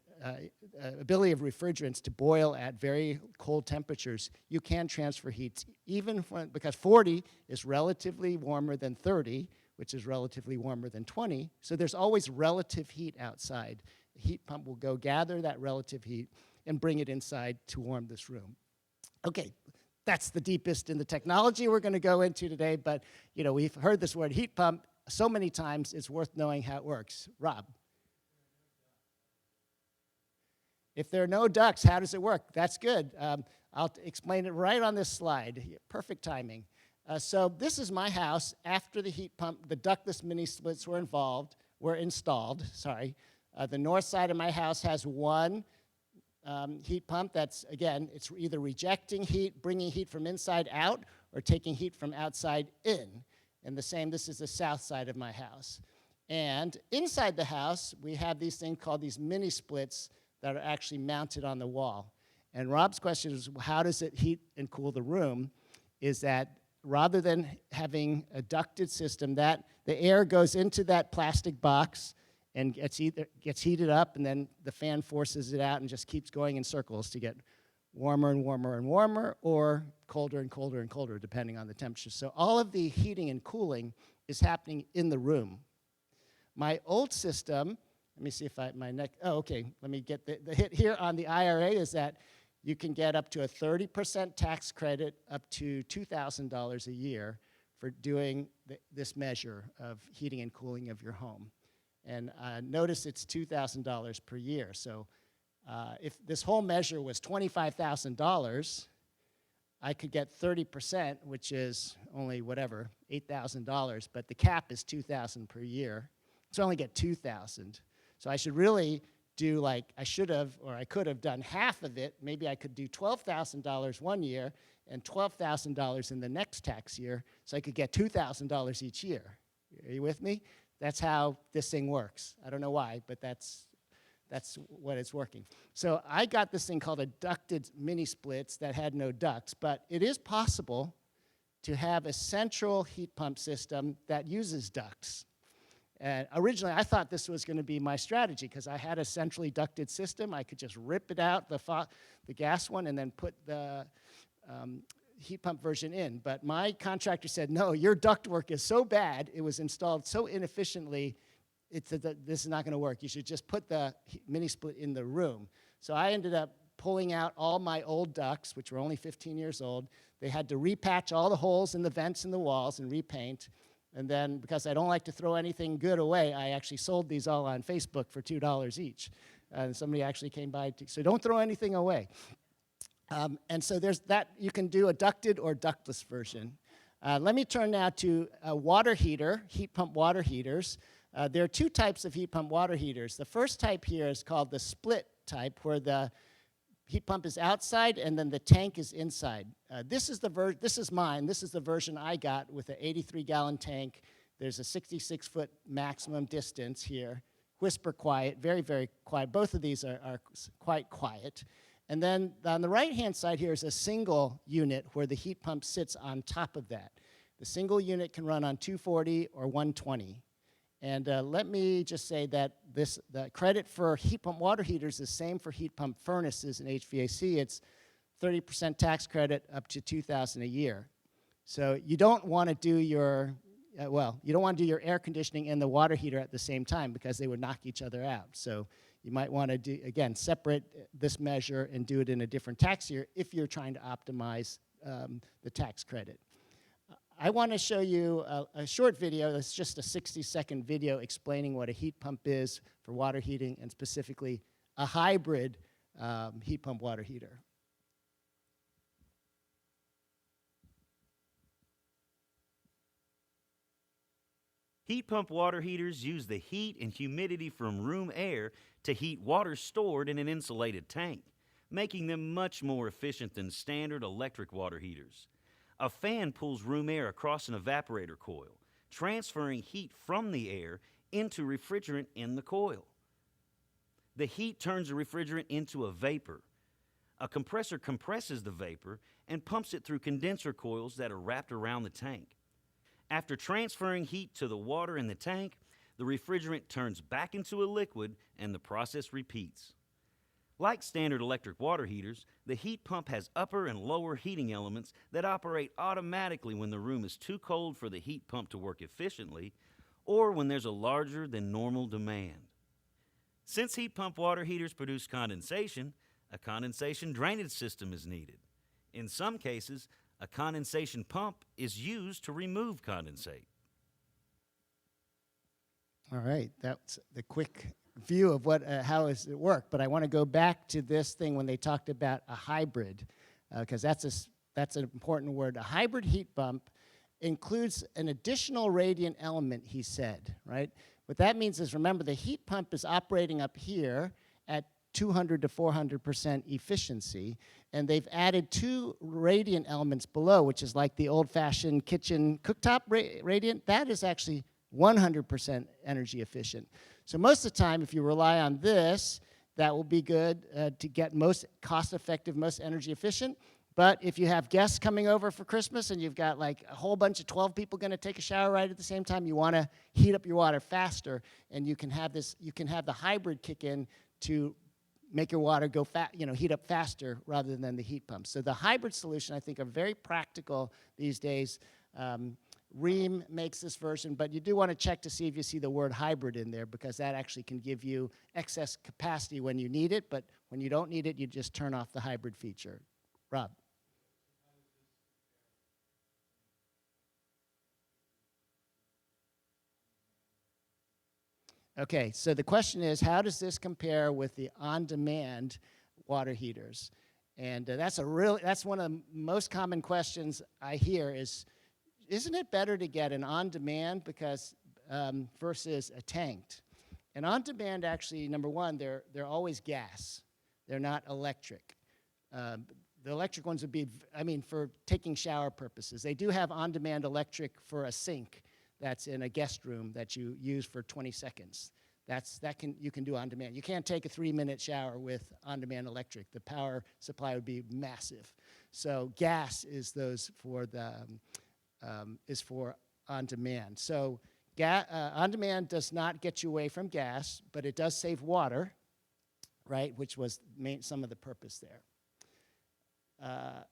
ability of refrigerants to boil at very cold temperatures, you can transfer heat even when, because 40 is relatively warmer than 30, which is relatively warmer than 20. So there's always relative heat outside. The heat pump will go gather that relative heat and bring it inside to warm this room. Okay, that's the deepest in the technology we're going to go into today, but you know, we've heard this word heat pump so many times, it's worth knowing how it works. Rob? If there are no ducts, how does it work? That's good. I'll explain it right on this slide. Perfect timing. So this is my house after the heat pump, the ductless mini splits were installed. The north side of my house has one heat pump that's, again, it's either rejecting heat, bringing heat from inside out, or taking heat from outside in. And the same, this is the south side of my house. And inside the house, we have these things called these mini splits that are actually mounted on the wall. And Rob's question is, how does it heat and cool the room? Is that rather than having a ducted system, that the air goes into that plastic box and gets heated up, and then the fan forces it out and just keeps going in circles to get warmer and warmer and warmer, or colder and colder and colder, depending on the temperature. So all of the heating and cooling is happening in the room. My old system, let me see if let me get the hit here on the IRA is that you can get up to a 30% tax credit up to $2,000 a year for doing this measure of heating and cooling of your home. And notice it's $2,000 per year. So if this whole measure was $25,000, I could get 30%, which is only whatever, $8,000, but the cap is $2,000 per year. So I only get $2,000. So I should really do like, I should have, or I could have done half of it. Maybe I could do $12,000 one year and $12,000 in the next tax year, so I could get $2,000 each year. Are you with me? That's how this thing works. I don't know why, but that's what it's working. So I got this thing called a ducted mini splits that had no ducts, but it is possible to have a central heat pump system that uses ducts. And originally, I thought this was going to be my strategy because I had a centrally ducted system. I could just rip it out, the gas one, and then put the heat pump version in. But my contractor said, no, your ductwork is so bad, it was installed so inefficiently, this is not going to work. You should just put the mini split in the room. So I ended up pulling out all my old ducts, which were only 15 years old. They had to repatch all the holes in the vents in the walls and repaint. And then, because I don't like to throw anything good away, I actually sold these all on Facebook for $2 each. And somebody actually came by, so don't throw anything away. And so there's that, you can do a ducted or ductless version. Let me turn now to a water heater, heat pump water heaters. There are two types of heat pump water heaters. The first type here is called the split type, where the heat pump is outside and then the tank is inside. This is mine. This is the version I got with an 83-gallon tank. There's a 66-foot maximum distance here. Whisper quiet, very, very quiet. Both of these are quite quiet. And then on the right-hand side here is a single unit where the heat pump sits on top of that. The single unit can run on 240 or 120. And let me just say that the credit for heat pump water heaters is the same for heat pump furnaces and HVAC. It's 30% tax credit up to $2,000 a year. So you don't want to do your air conditioning and the water heater at the same time because they would knock each other out. So you might want to do, again, separate this measure and do it in a different tax year if you're trying to optimize the tax credit. I want to show you a short video. It's just a 60-second video explaining what a heat pump is for water heating, and specifically a hybrid heat pump water heater. Heat pump water heaters use the heat and humidity from room air to heat water stored in an insulated tank, making them much more efficient than standard electric water heaters. A fan pulls room air across an evaporator coil, transferring heat from the air into refrigerant in the coil. The heat turns the refrigerant into a vapor. A compressor compresses the vapor and pumps it through condenser coils that are wrapped around the tank. After transferring heat to the water in the tank, the refrigerant turns back into a liquid and the process repeats. Like standard electric water heaters, the heat pump has upper and lower heating elements that operate automatically when the room is too cold for the heat pump to work efficiently or when there's a larger than normal demand. Since heat pump water heaters produce condensation, a condensation drainage system is needed. In some cases, a condensation pump is used to remove condensate. All right, that's the quick view of how does it work. But I want to go back to this thing when they talked about a hybrid, because that's an important word. A hybrid heat pump includes an additional radiant element, he said, right? What that means is, remember, the heat pump is operating up here at 200 to 400% efficiency, and they've added two radiant elements below, which is like the old-fashioned kitchen cooktop radiant. That is actually 100% energy efficient. So most of the time, if you rely on this, that will be good to get most cost-effective, most energy efficient. But if you have guests coming over for Christmas and you've got like a whole bunch of 12 people going to take a shower right at the same time, you want to heat up your water faster, and you can have the hybrid kick in to make your water go heat up faster rather than the heat pump. So the hybrid solution, I think, are very practical these days. Rheem makes this version, but you do want to check to see if you see the word hybrid in there, because that actually can give you excess capacity when you need it, but when you don't need it, you just turn off the hybrid feature. Rob. Okay, so the question is, how does this compare with the on-demand water heaters? And that's one of the most common questions I hear is, isn't it better to get an on-demand versus a tanked? And on-demand, actually, number one, they're always gas. They're not electric. The electric ones would be, for taking shower purposes. They do have on-demand electric for a sink that's in a guest room that you use for 20 seconds. You can do on demand. You can't take a 3-minute shower with on-demand electric. The power supply would be massive. So gas is for on demand. So on demand does not get you away from gas, but it does save water, right? Which was some of the purpose there.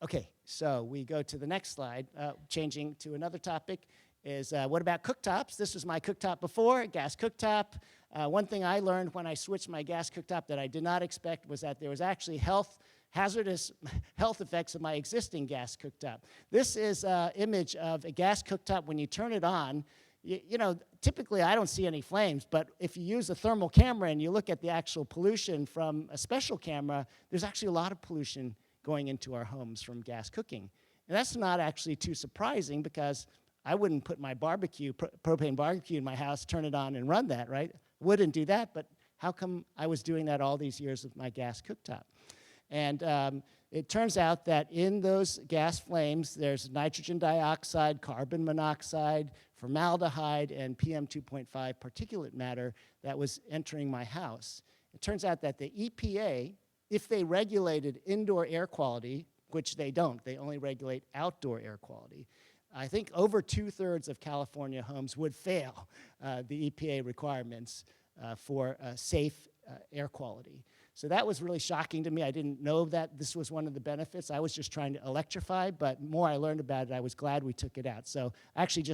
Okay, so we go to the next slide. Changing to another topic is what about cooktops? This was my cooktop before, a gas cooktop. One thing I learned when I switched my gas cooktop that I did not expect was that there was actually hazardous health effects of my existing gas cooktop. This is an image of a gas cooktop when you turn it on. Typically I don't see any flames, but if you use a thermal camera and you look at the actual pollution from a special camera, there's actually a lot of pollution going into our homes from gas cooking. And that's not actually too surprising, because I wouldn't put my propane barbecue in my house, turn it on and run that, right? Wouldn't do that, but how come I was doing that all these years with my gas cooktop? And it turns out that in those gas flames, there's nitrogen dioxide, carbon monoxide, formaldehyde, and PM2.5 particulate matter that was entering my house. It turns out that the EPA, if they regulated indoor air quality, which they don't, they only regulate outdoor air quality, I think over 2/3 of California homes would fail the EPA requirements for safe air quality. So that was really shocking to me. I didn't know that this was one of the benefits. I was just trying to electrify, but the more I learned about it, I was glad we took it out. So I actually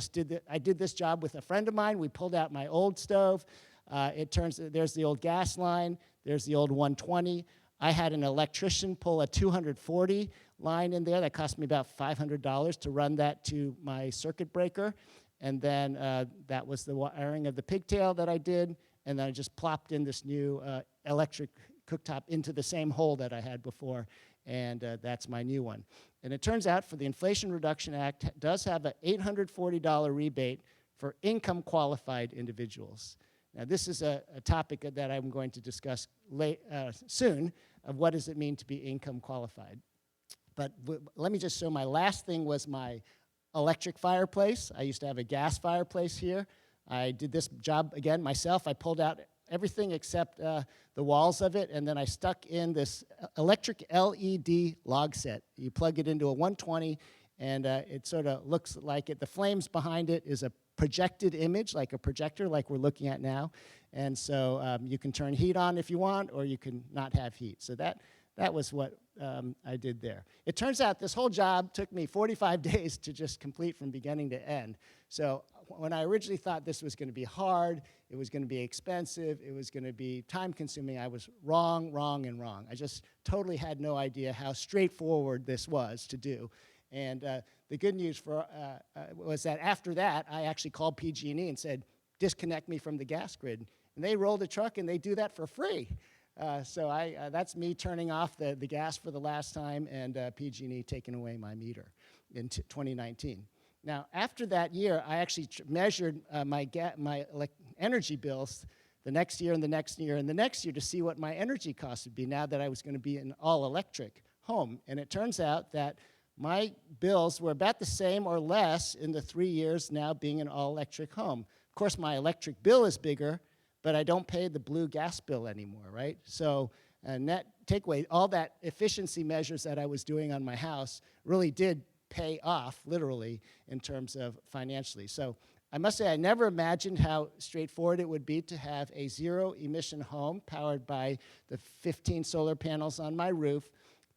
I did this job with a friend of mine. We pulled out my old stove. There's the old gas line. There's the old 120. I had an electrician pull a 240 line in there. That cost me about $500 to run that to my circuit breaker. And then that was the wiring of the pigtail that I did. And then I just plopped in this new electric cooktop into the same hole that I had before. And that's my new one. And it turns out for the Inflation Reduction Act does have an $840 rebate for income qualified individuals. Now this is a topic that I'm going to discuss soon, of what does it mean to be income qualified. But let me just show my last thing was my electric fireplace. I used to have a gas fireplace here. I did this job again myself. I pulled out everything except the walls of it, and then I stuck in this electric LED log set. You plug it into a 120, and it sort of looks like it. The flames behind it is a projected image, like a projector, like we're looking at now. And so you can turn heat on if you want, or you can not have heat. So that was what I did there. It turns out this whole job took me 45 days to just complete from beginning to end. So when I originally thought this was going to be hard, it was going to be expensive, it was going to be time-consuming, I was wrong, wrong, and wrong. I just totally had no idea how straightforward this was to do. And the good news was that after that, I actually called PG&E and said, disconnect me from the gas grid. And they rolled a truck, and they do that for free. So that's me turning off the gas for the last time, and PG&E taking away my meter in 2019. Now, after that year, I actually measured my energy bills the next year and the next year and the next year to see what my energy costs would be now that I was going to be an all-electric home. And it turns out that my bills were about the same or less in the 3 years now being an all-electric home. Of course, my electric bill is bigger, but I don't pay the blue gas bill anymore, right? So net takeaway, all that efficiency measures that I was doing on my house really did pay off, literally, in terms of financially. So I must say I never imagined how straightforward it would be to have a zero-emission home powered by the 15 solar panels on my roof,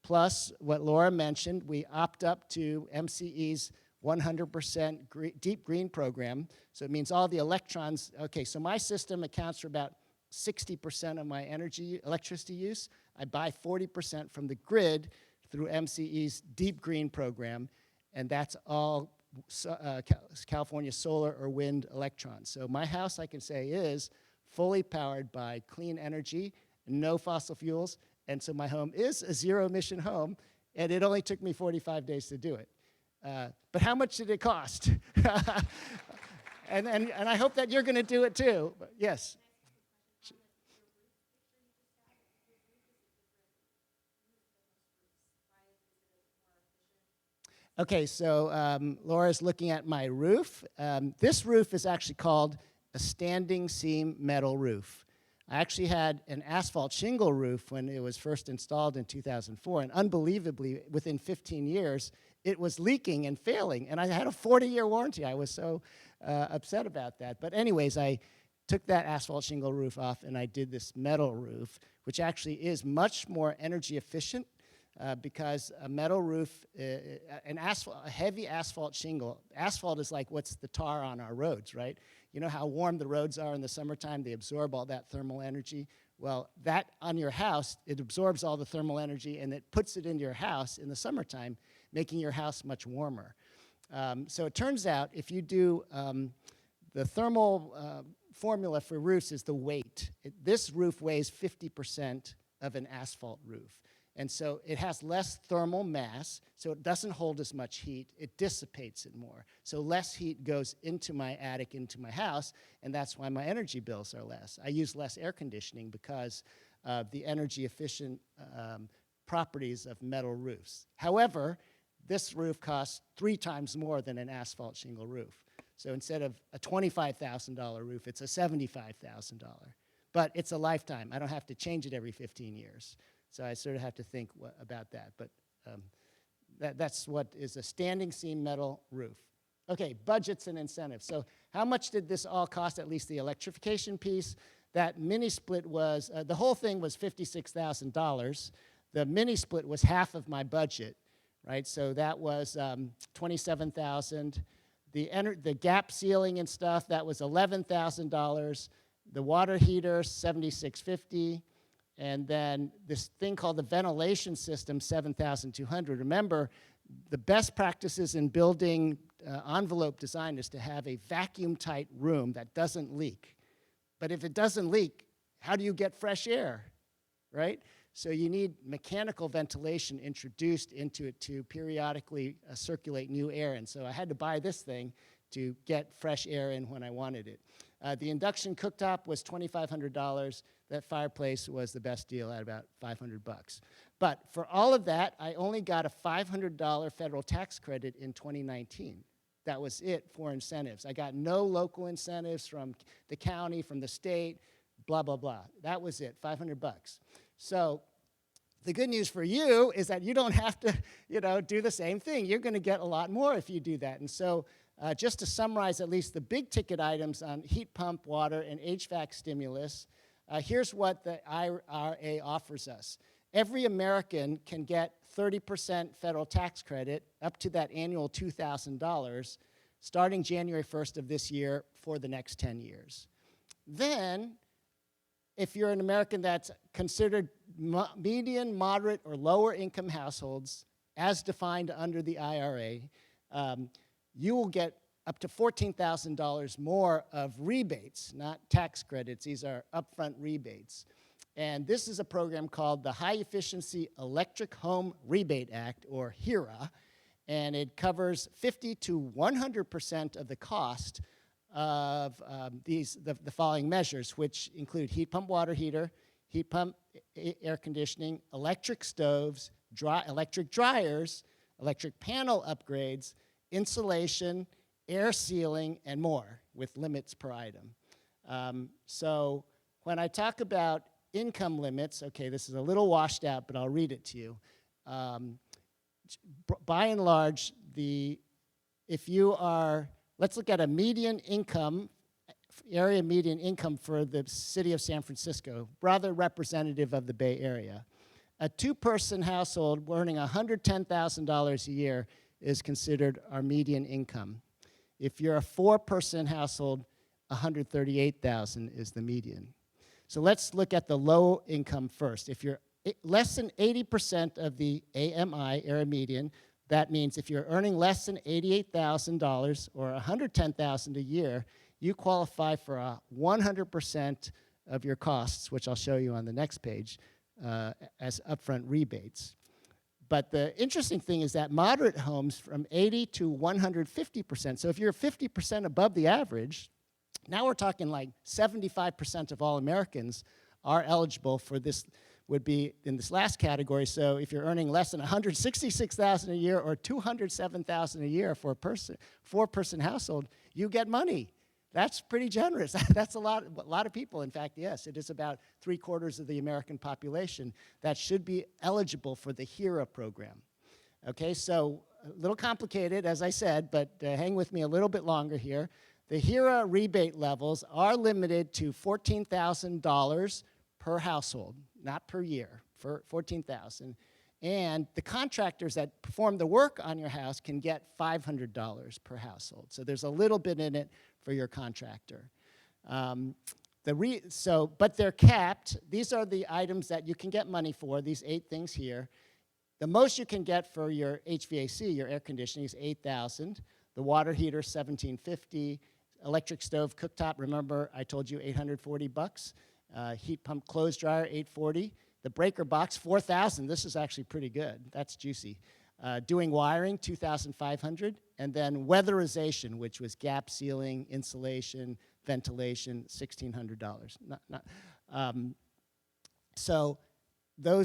plus what Laura mentioned, we opt up to MCE's 100% deep green program. So it means all the electrons, okay, so my system accounts for about 60% of my electricity use. I buy 40% from the grid through MCE's deep green program, and that's all California solar or wind electrons. So my house, I can say, is fully powered by clean energy, no fossil fuels, and so my home is a zero-emission home, and it only took me 45 days to do it. But how much did it cost? and I hope that you're going to do it too. But yes. Okay, so Laura's looking at my roof. This roof is actually called a standing seam metal roof. I actually had an asphalt shingle roof when it was first installed in 2004, and unbelievably, within 15 years, it was leaking and failing, and I had a 40-year warranty. I was so upset about that. But anyways, I took that asphalt shingle roof off, and I did this metal roof, which actually is much more energy efficient because a metal roof, a heavy asphalt shingle, asphalt is like what's the tar on our roads, right? You know how warm the roads are in the summertime? They absorb all that thermal energy. Well, that on your house, it absorbs all the thermal energy, and it puts it into your house in the summertime, making your house much warmer. So it turns out if you do the thermal formula for roofs is the weight. This roof weighs 50% of an asphalt roof. And so it has less thermal mass, so it doesn't hold as much heat. It dissipates it more. So less heat goes into my attic, into my house, and that's why my energy bills are less. I use less air conditioning because of the energy efficient properties of metal roofs. However, this roof costs 3 times more than an asphalt shingle roof. So instead of a $25,000 roof, it's a $75,000. But it's a lifetime. I don't have to change it every 15 years. So I sort of have to think about that. But that's what is a standing seam metal roof. Okay, budgets and incentives. So how much did this all cost, at least the electrification piece? That mini split was, the whole thing was $56,000. The mini split was half of my budget, right? So that was $27,000. The gap ceiling and stuff, that was $11,000. The water heater, $7,650. And then this thing called the ventilation system, $7,200. Remember, the best practices in building envelope design is to have a vacuum-tight room that doesn't leak. But if it doesn't leak, how do you get fresh air, right? So you need mechanical ventilation introduced into it to periodically circulate new air. And so I had to buy this thing to get fresh air in when I wanted it. The induction cooktop was $2,500. That fireplace was the best deal at about $500. But for all of that, I only got a $500 federal tax credit in 2019. That was it for incentives. I got no local incentives from the county, from the state, blah, blah, blah. That was it, $500. So the good news for you is that you don't have to, do the same thing. You're going to get a lot more if you do that. And so just to summarize at least the big ticket items on heat pump, water, and HVAC stimulus, here's what the IRA offers us. Every American can get 30% federal tax credit up to that annual $2,000 starting January 1st of this year for the next 10 years. Then, if you're an American that's considered median, moderate, or lower income households, as defined under the IRA, you will get up to $14,000 more of rebates, not tax credits. These are upfront rebates. And this is a program called the High Efficiency Electric Home Rebate Act, or HERA, and it covers 50 to 100% of the cost of the following measures, which include heat pump water heater, heat pump air conditioning, electric stoves, electric dryers, electric panel upgrades, insulation, air sealing, and more, with limits per item. So when I talk about income limits, okay, this is a little washed out, but I'll read it to you. By and large, if you are, let's look at a median income, area median income for the city of San Francisco, rather representative of the Bay Area. A two-person household earning $110,000 a year is considered our median income. If you're a four-person household, $138,000 is the median. So let's look at the low income first. If you're less than 80% of the AMI, area median, that means if you're earning less than $88,000 or $110,000 a year, you qualify for 100% of your costs, which I'll show you on the next page, as upfront rebates. But the interesting thing is that moderate homes from 80 to 150%. So if you're 50% above the average, now we're talking like 75% of all Americans are eligible for this, would be in this last category. So if you're earning less than $166,000 a year or $207,000 a year for a four-person household, you get money. That's pretty generous. That's a lot of people. In fact, yes, it is about 3/4 of the American population that should be eligible for the HERA program. Okay, so a little complicated, as I said, but hang with me a little bit longer here. The HERA rebate levels are limited to $14,000 per household, not per year, for $14,000. And the contractors that perform the work on your house can get $500 per household. So there's a little bit in it for your contractor. But they're capped. These are the items that you can get money for, these 8 things here. The most you can get for your HVAC, your air conditioning, is $8,000. The water heater, $1,750. Electric stove cooktop, remember I told you $840. Heat pump clothes dryer, $840. The breaker box, $4,000. This is actually pretty good. That's juicy. Doing wiring, $2,500. And then weatherization, which was gap sealing, insulation, ventilation, $1,600. So there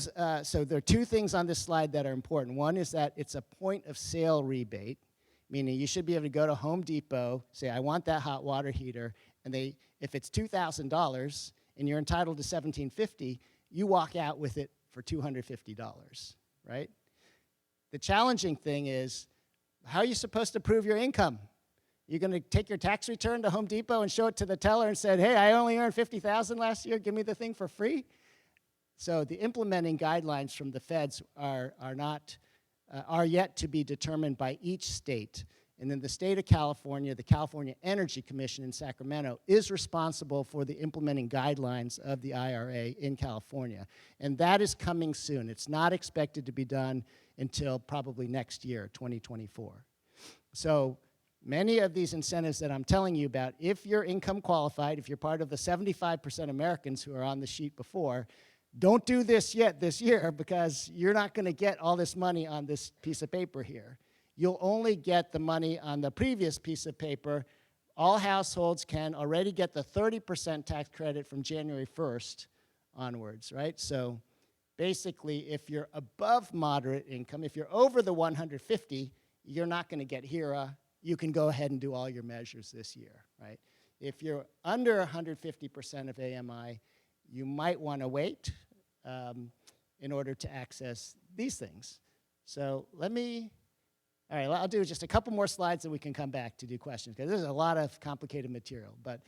are 2 things on this slide that are important. One is that it's a point of sale rebate, meaning you should be able to go to Home Depot, say, I want that hot water heater, and if it's $2,000 and you're entitled to $1,750, you walk out with it for $250, right? The challenging thing is, how are you supposed to prove your income? You're going to take your tax return to Home Depot and show it to the teller and say, hey, I only earned $50,000 last year, give me the thing for free? So the implementing guidelines from the feds are yet to be determined by each state. And in the state of California, the California Energy Commission in Sacramento is responsible for the implementing guidelines of the IRA in California. And that is coming soon. It's not expected to be done until probably next year, 2024. So many of these incentives that I'm telling you about, if you're income qualified, if you're part of the 75% Americans who are on the sheet before, don't do this yet this year, because you're not going to get all this money on this piece of paper here. You'll only get the money on the previous piece of paper. All households can already get the 30% tax credit from January 1st onwards, right? So basically, if you're above moderate income, if you're over the 150, you're not going to get HERA, you can go ahead and do all your measures this year, right? If you're under 150% of AMI, you might want to wait in order to access these things. So all right, I'll do just a couple more slides and we can come back to do questions, because there's a lot of complicated material. But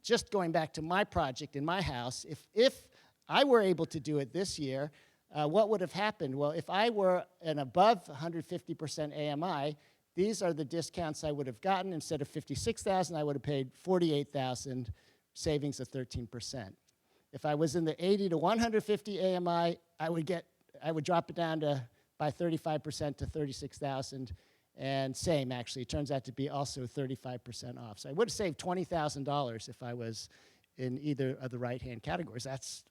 just going back to my project in my house, if I were able to do it this year, what would have happened? Well, if I were an above 150% AMI, these are the discounts I would have gotten. Instead of $56,000, I would have paid $48,000, savings of 13%. If I was in the 80 to 150 AMI, I would drop it down by 35% to $36,000, and same actually. It turns out to be also 35% off. So I would have saved $20,000 if I was in either of the right-hand categories. That's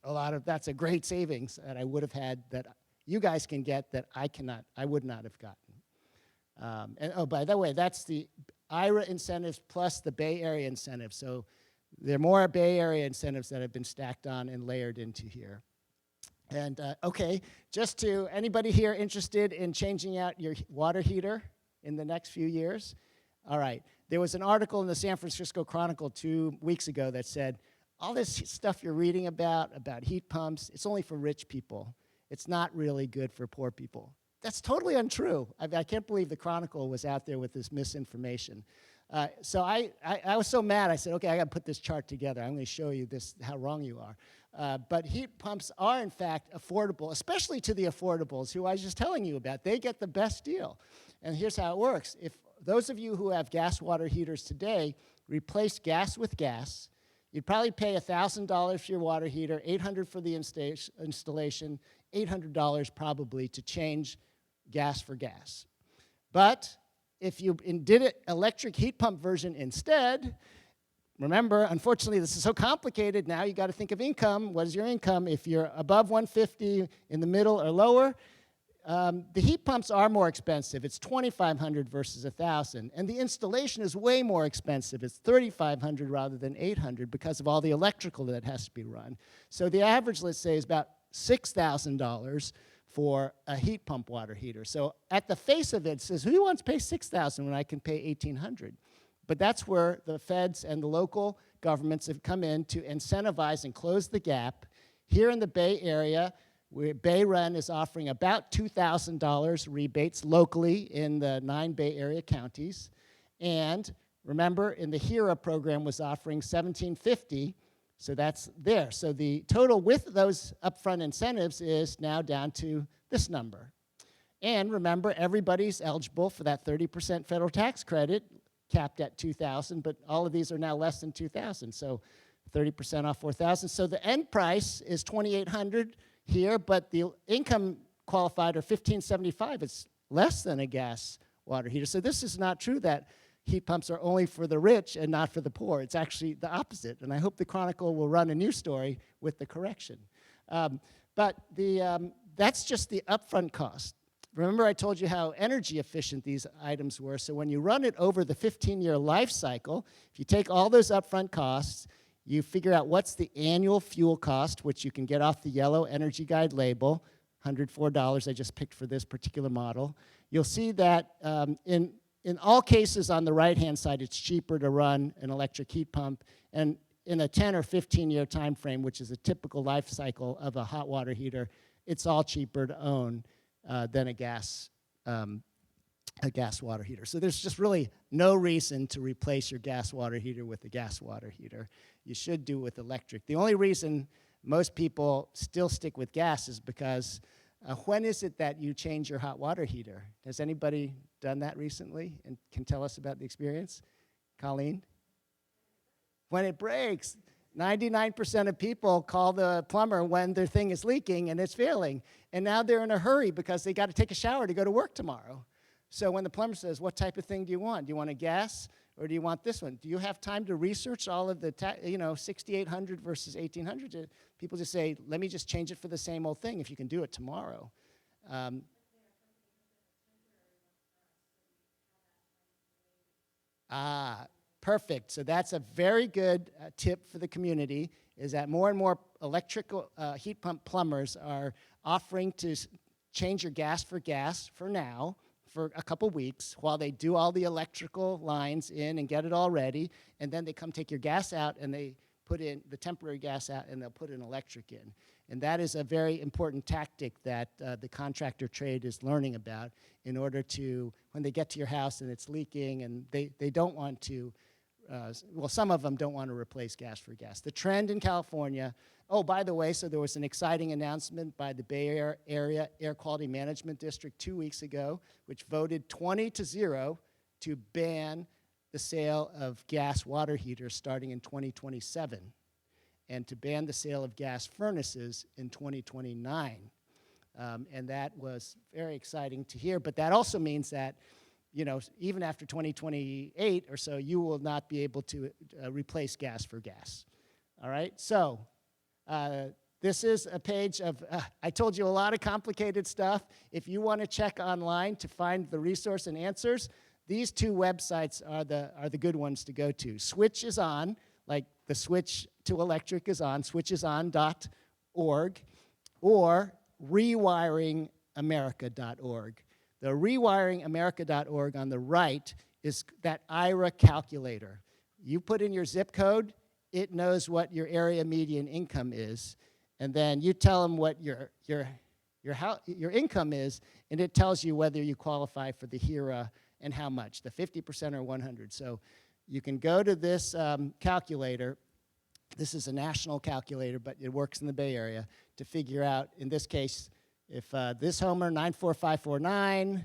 a great savings that I would have had that you guys can get that I would not have gotten. And oh, by the way, that's the IRA incentives plus the Bay Area incentives. So there are more Bay Area incentives that have been stacked on and layered into here. And okay, just to anybody here interested in changing out your water heater in the next few years? All right, there was an article in the San Francisco Chronicle 2 weeks ago that said, all this stuff you're reading about heat pumps, it's only for rich people. It's not really good for poor people. That's totally untrue. I can't believe the Chronicle was out there with this misinformation. So I was so mad, I said, okay, I got to put this chart together. I'm going to show you how wrong you are. But heat pumps are, in fact, affordable, especially to the affordables who I was just telling you about. They get the best deal. And here's how it works. If those of you who have gas water heaters today replace gas with gas, you'd probably pay $1,000 for your water heater, $800 for the installation, $800 probably to change gas for gas. But if you did an electric heat pump version instead, remember, unfortunately, this is so complicated. Now you got to think of income. What is your income? If you're above 150, in the middle or lower, the heat pumps are more expensive. It's $2,500 versus $1,000. And the installation is way more expensive. It's $3,500 rather than $800 because of all the electrical that has to be run. So the average, let's say, is about $6,000 for a heat pump water heater. So at the face of it says, who wants to pay $6,000 when I can pay $1,800? But that's where the feds and the local governments have come in to incentivize and close the gap. Here in the Bay Area, Bay Run is offering about $2,000 rebates locally in the 9 Bay Area counties. And remember, in the HERA program was offering $1,750. So that's there. So the total with those upfront incentives is now down to this number. And remember, everybody's eligible for that 30% federal tax credit, capped at $2,000, but all of these are now less than $2,000. So 30% off $4,000. So the end price is $2,800 here, but the income qualified are $1,575. It's less than a gas water heater. So this is not true that heat pumps are only for the rich and not for the poor. It's actually the opposite, and I hope the Chronicle will run a news story with the correction. But that's just the upfront cost. Remember I told you how energy efficient these items were, so when you run it over the 15-year life cycle, if you take all those upfront costs, you figure out what's the annual fuel cost, which you can get off the yellow Energy Guide label, $104 I just picked for this particular model. You'll see that in all cases on the right-hand side, it's cheaper to run an electric heat pump. And in a 10 or 15-year time frame, which is a typical life cycle of a hot water heater, it's all cheaper to own than a gas water heater. So there's just really no reason to replace your gas water heater with a gas water heater. You should do it with electric. The only reason most people still stick with gas is because when is it that you change your hot water heater? Has anybody done that recently and can tell us about the experience? Colleen? When it breaks. 99% of people call the plumber when their thing is leaking and it's failing. And now they're in a hurry because they got to take a shower to go to work tomorrow. So when the plumber says, what type of thing do you want? Do you want a gas or do you want this one? Do you have time to research all of the, 6,800 versus 1,800? People just say, let me just change it for the same old thing if you can do it tomorrow. Perfect. So that's a very good tip for the community, is that more and more electrical heat pump plumbers are offering to change your gas for now for a couple weeks while they do all the electrical lines in and get it all ready, and then they come take your gas out and they put in the temporary gas out and they'll put an electric in. And that is a very important tactic that the contractor trade is learning about in order to, when they get to your house and it's leaking and they don't want to, well, some of them don't want to replace gas for gas. The trend in California, oh, by the way, so there was an exciting announcement by the Bay Area Air Quality Management District 2 weeks ago, which voted 20-0 to ban the sale of gas water heaters starting in 2027, and to ban the sale of gas furnaces in 2029. And that was very exciting to hear, but that also means that, you know, even after 2028 or so, you will not be able to replace gas for gas. All right, so this is a page of, I told you a lot of complicated stuff. If you want to check online to find the resource and answers, these two websites are the good ones to go to. Switch is on, like the switch to electric is on, switchison.org, or rewiringamerica.org. The rewiringamerica.org on the right is that IRA calculator. You put in your zip code, it knows what your area median income is, and then you tell them what your income is, and it tells you whether you qualify for the HERA and how much, the 50% or 100. So you can go to this calculator. This is a national calculator, but it works in the Bay Area to figure out, in this case, if this homer, 94549,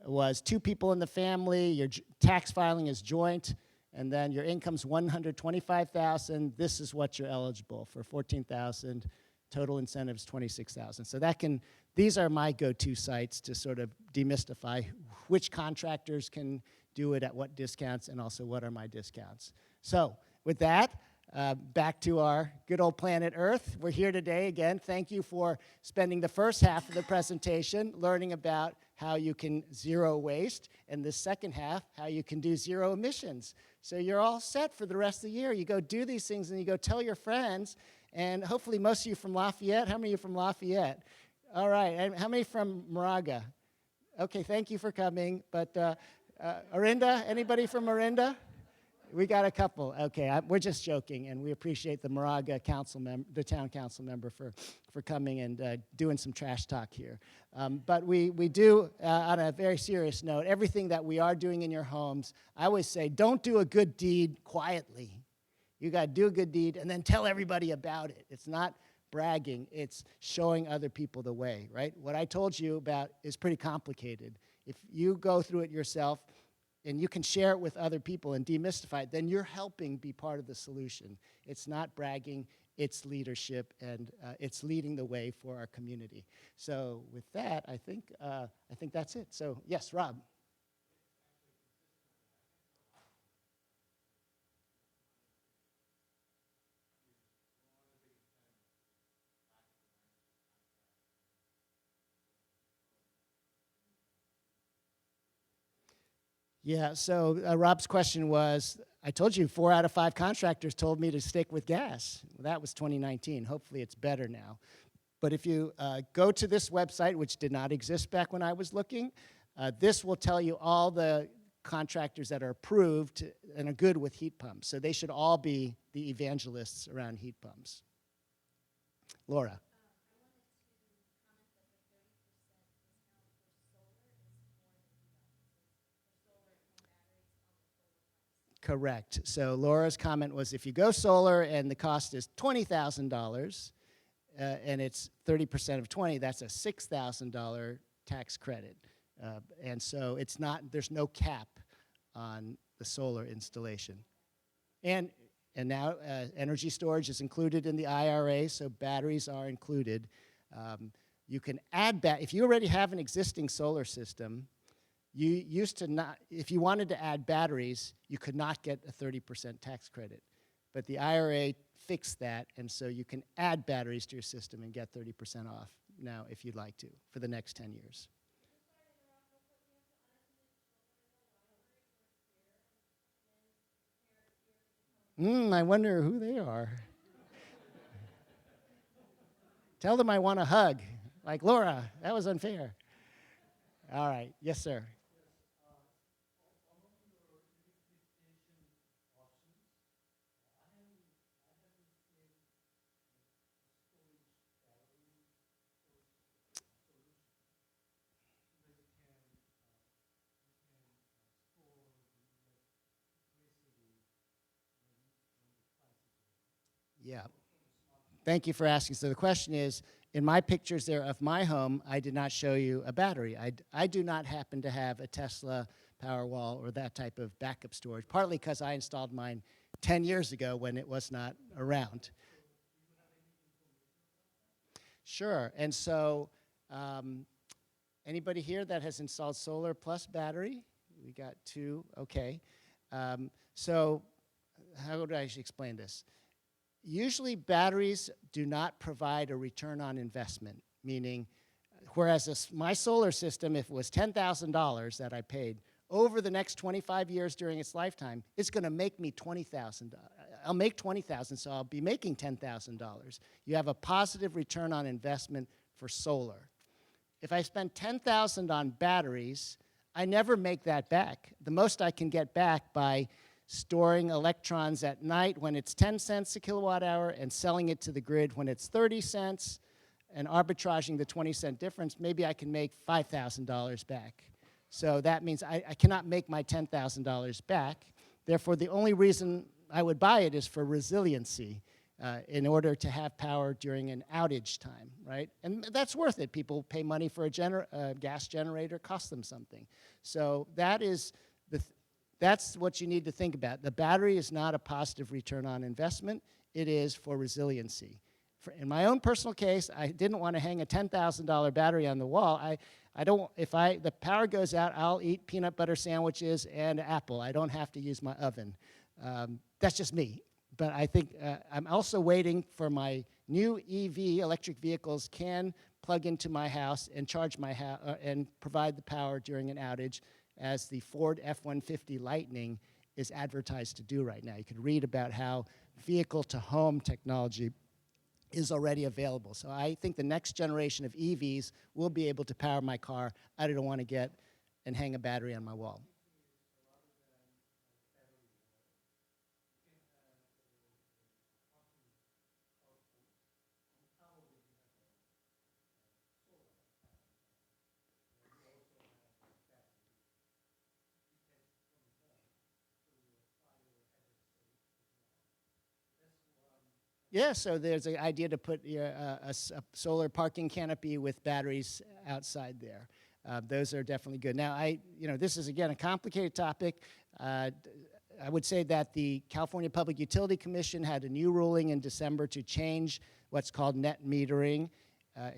was 2 people in the family, your tax filing is joint, and then your income's $125,000, this is what you're eligible for, $14,000, total incentives $26,000. So that can, these are my go-to sites to sort of demystify which contractors can do it at what discounts, and also what are my discounts. So with that, back to our good old planet Earth. We're here today again. Thank you for spending the first half of the presentation learning about how you can zero waste, and the second half, how you can do zero emissions. So you're all set for the rest of the year. You go do these things and you go tell your friends, and hopefully most of you from Lafayette. How many of you from Lafayette? All right, and how many from Moraga? Okay, thank you for coming, but Orinda, anybody from Orinda? We got a couple. Okay, we're just joking, and we appreciate the Moraga the town council member for coming and doing some trash talk here. But we do, on a very serious note, everything that we are doing in your homes, I always say, don't do a good deed quietly. You got to do a good deed and then tell everybody about it. It's not bragging, it's showing other people the way, right? What I told you about is pretty complicated. If you go through it yourself, and you can share it with other people and demystify it, then you're helping be part of the solution. It's not bragging, it's leadership, and it's leading the way for our community. So with that, I think that's it. So yes, Rob. Yeah, so Rob's question was, I told you 4 out of 5 contractors told me to stick with gas. Well, that was 2019. Hopefully it's better now. But if you go to this website, which did not exist back when I was looking, this will tell you all the contractors that are approved and are good with heat pumps. So they should all be the evangelists around heat pumps. Laura. Correct. So Laura's comment was, if you go solar and the cost is $20,000 and it's 30% of 20, that's a $6,000 tax credit. And so it's not, there's no cap on the solar installation. And now energy storage is included in the IRA, so batteries are included. You can add if you already have an existing solar system, you used to not, if you wanted to add batteries, you could not get a 30% tax credit. But the IRA fixed that, and so you can add batteries to your system and get 30% off now if you'd like to for the next 10 years. I wonder who they are. Tell them I want a hug. Like, Laura, that was unfair. All right, yes, sir. Yeah. Thank you for asking. So the question is, in my pictures there of my home, I did not show you a battery. I do not happen to have a Tesla Powerwall or that type of backup storage, partly because I installed mine 10 years ago when it was not around. Sure. And so anybody here that has installed solar plus battery? We got two. Okay. So how would I explain this? Usually batteries do not provide a return on investment, meaning whereas my solar system, if it was $10,000 that I paid, over the next 25 years during its lifetime, it's going to make me $20,000. I'll make $20,000, so I'll be making $10,000. You have a positive return on investment for solar. If I spend $10,000 on batteries, I never make that back. The most I can get back by storing electrons at night when it's 10 cents a kilowatt hour and selling it to the grid when it's 30 cents and arbitraging the 20-cent difference, maybe I can make $5,000 back. So that means I cannot make my $10,000 back. Therefore, the only reason I would buy it is for resiliency in order to have power during an outage time, right? And that's worth it. People pay money for a gas generator, costs them something. So that is that's what you need to think about. The battery is not a positive return on investment. It is for resiliency. In my own personal case, I didn't want to hang a $10,000 battery on the wall. If the power goes out, I'll eat peanut butter sandwiches and apple. I don't have to use my oven. That's just me. But I think I'm also waiting for my new EV, electric vehicles, can plug into my house and charge my house and provide the power during an outage, as the Ford F-150 Lightning is advertised to do right now. You can read about how vehicle-to-home technology is already available. So I think the next generation of EVs will be able to power my car. I don't want to get and hang a battery on my wall. Yeah, so there's an idea to put a solar parking canopy with batteries outside there. Those are definitely good. Now, this is, again, a complicated topic. I would say that the California Public Utility Commission had a new ruling in December to change what's called net metering.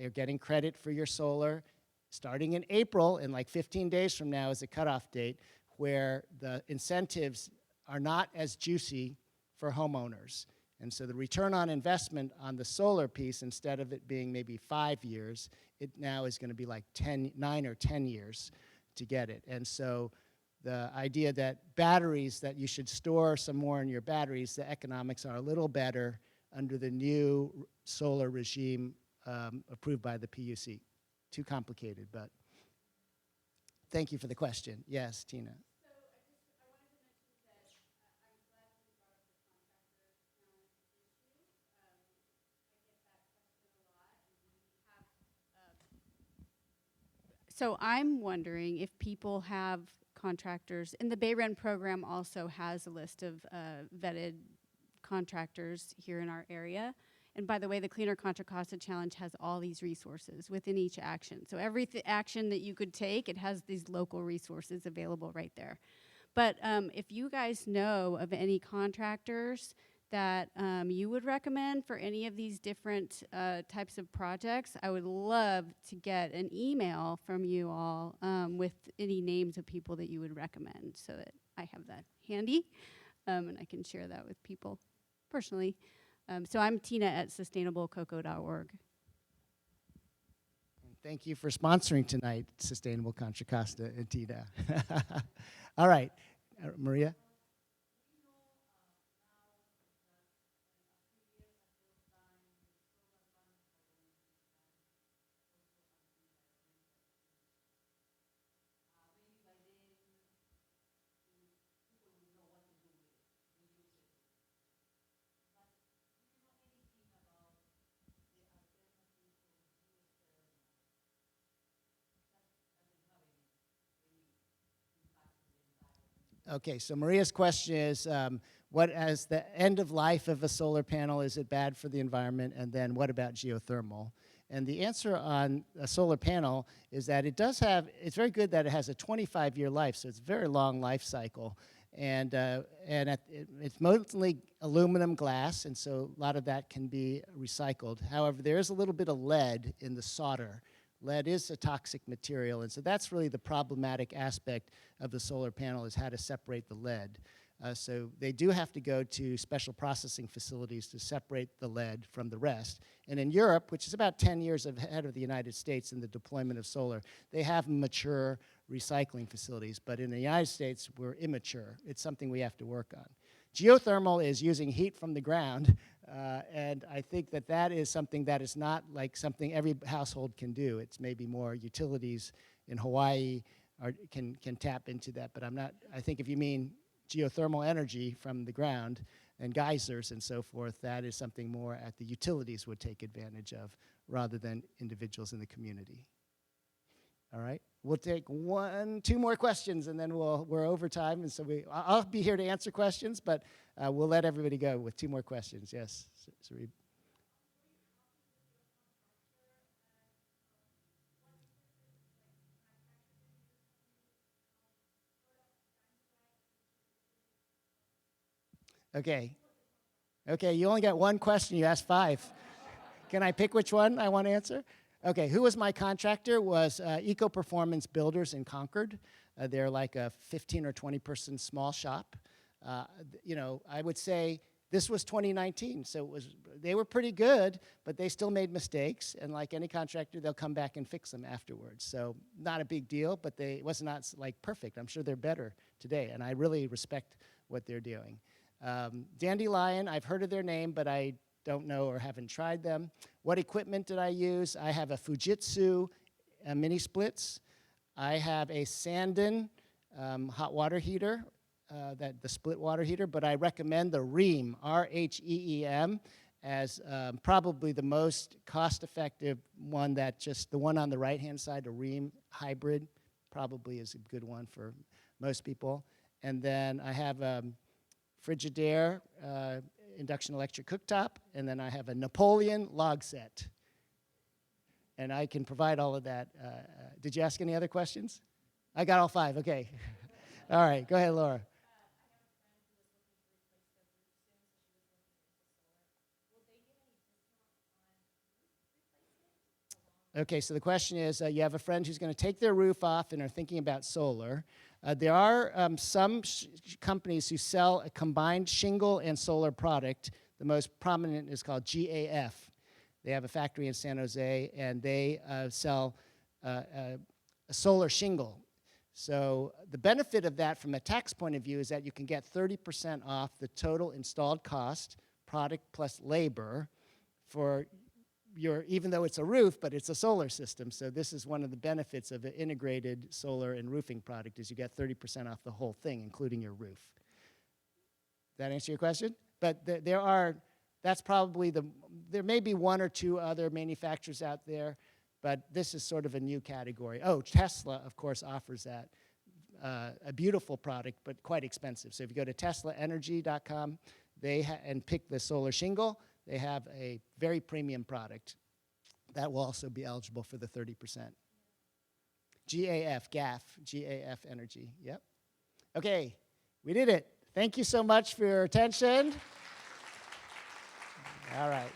You're getting credit for your solar. Starting in April, in like 15 days from now is the cutoff date, where the incentives are not as juicy for homeowners. And so the return on investment on the solar piece, instead of it being maybe 5 years, it now is going to be like 9 or 10 years to get it. And so the idea that batteries, that you should store some more in your batteries, the economics are a little better under the new solar regime approved by the PUC. Too complicated, but thank you for the question. Yes, Tina. So I'm wondering if people have contractors, and the Bay Run program also has a list of vetted contractors here in our area. And by the way, the Cleaner Contra Costa Challenge has all these resources within each action. So every action that you could take, it has these local resources available right there. But if you guys know of any contractors that you would recommend for any of these different types of projects, I would love to get an email from you all with any names of people that you would recommend, so that I have that handy and I can share that with people personally. So I'm Tina at sustainablecocoa.org. Thank you for sponsoring tonight, Sustainable Contra Costa and Tina. All right, Maria? Okay, so Maria's question is, what as the end of life of a solar panel, is it bad for the environment? And then what about geothermal? And the answer on a solar panel is that it does have, it's very good that it has a 25-year life, so it's a very long life cycle. And it's mostly aluminum glass, and so a lot of that can be recycled. However, there is a little bit of lead in the solder. Lead is a toxic material, and so that's really the problematic aspect of the solar panel, is how to separate the lead. So they do have to go to special processing facilities to separate the lead from the rest. And in Europe, which is about 10 years ahead of the United States in the deployment of solar, they have mature recycling facilities. But in the United States, we're immature. It's something we have to work on. Geothermal is using heat from the ground, and I think that that is something that is not like something every household can do. It's maybe more utilities in Hawaii can tap into that, but I think if you mean geothermal energy from the ground and geysers and so forth, that is something more at the utilities would take advantage of rather than individuals in the community. All right, we'll take two more questions, and then we're over time, and so I'll be here to answer questions, but we'll let everybody go with two more questions. Yes, Sarib. Okay. Okay, you only got one question. You asked 5. Can I pick which one I want to answer? Okay, who was my contractor? Was Eco Performance Builders in Concord. They're like a 15 or 20 person small shop. You know, I would say this was 2019, so they were pretty good, but they still made mistakes. And like any contractor, they'll come back and fix them afterwards. So not a big deal, but it was not like perfect. I'm sure they're better today, and I really respect what they're doing. Dandelion, I've heard of their name, but I don't know or haven't tried them. What equipment did I use? I have a Fujitsu mini splits. I have a Sandin hot water heater, the split water heater, but I recommend the RHEEM, R-H-E-E-M, as probably the most cost-effective one. The one on the right-hand side, the RHEEM hybrid, probably is a good one for most people. And then I have Frigidaire induction electric cooktop, and then I have a Napoleon log set. And I can provide all of that. Did you ask any other questions? I got all 5, okay. All right, go ahead, Laura. Okay, so the question is, you have a friend who's going to take their roof off and are thinking about solar. There are some companies who sell a combined shingle and solar product. The most prominent is called GAF. They have a factory in San Jose, and they sell a solar shingle. So the benefit of that from a tax point of view is that you can get 30% off the total installed cost, product plus labor, for even though it's a roof, but it's a solar system. So this is one of the benefits of an integrated solar and roofing product, is you get 30% off the whole thing, including your roof. That answer your question? But that's probably there may be 1 or 2 other manufacturers out there, but this is sort of a new category. Oh, Tesla, of course, offers that. A beautiful product, but quite expensive. So if you go to teslaenergy.com and pick the solar shingle, they have a very premium product that will also be eligible for the 30%. GAF Energy, yep. Okay, we did it. Thank you so much for your attention. All right.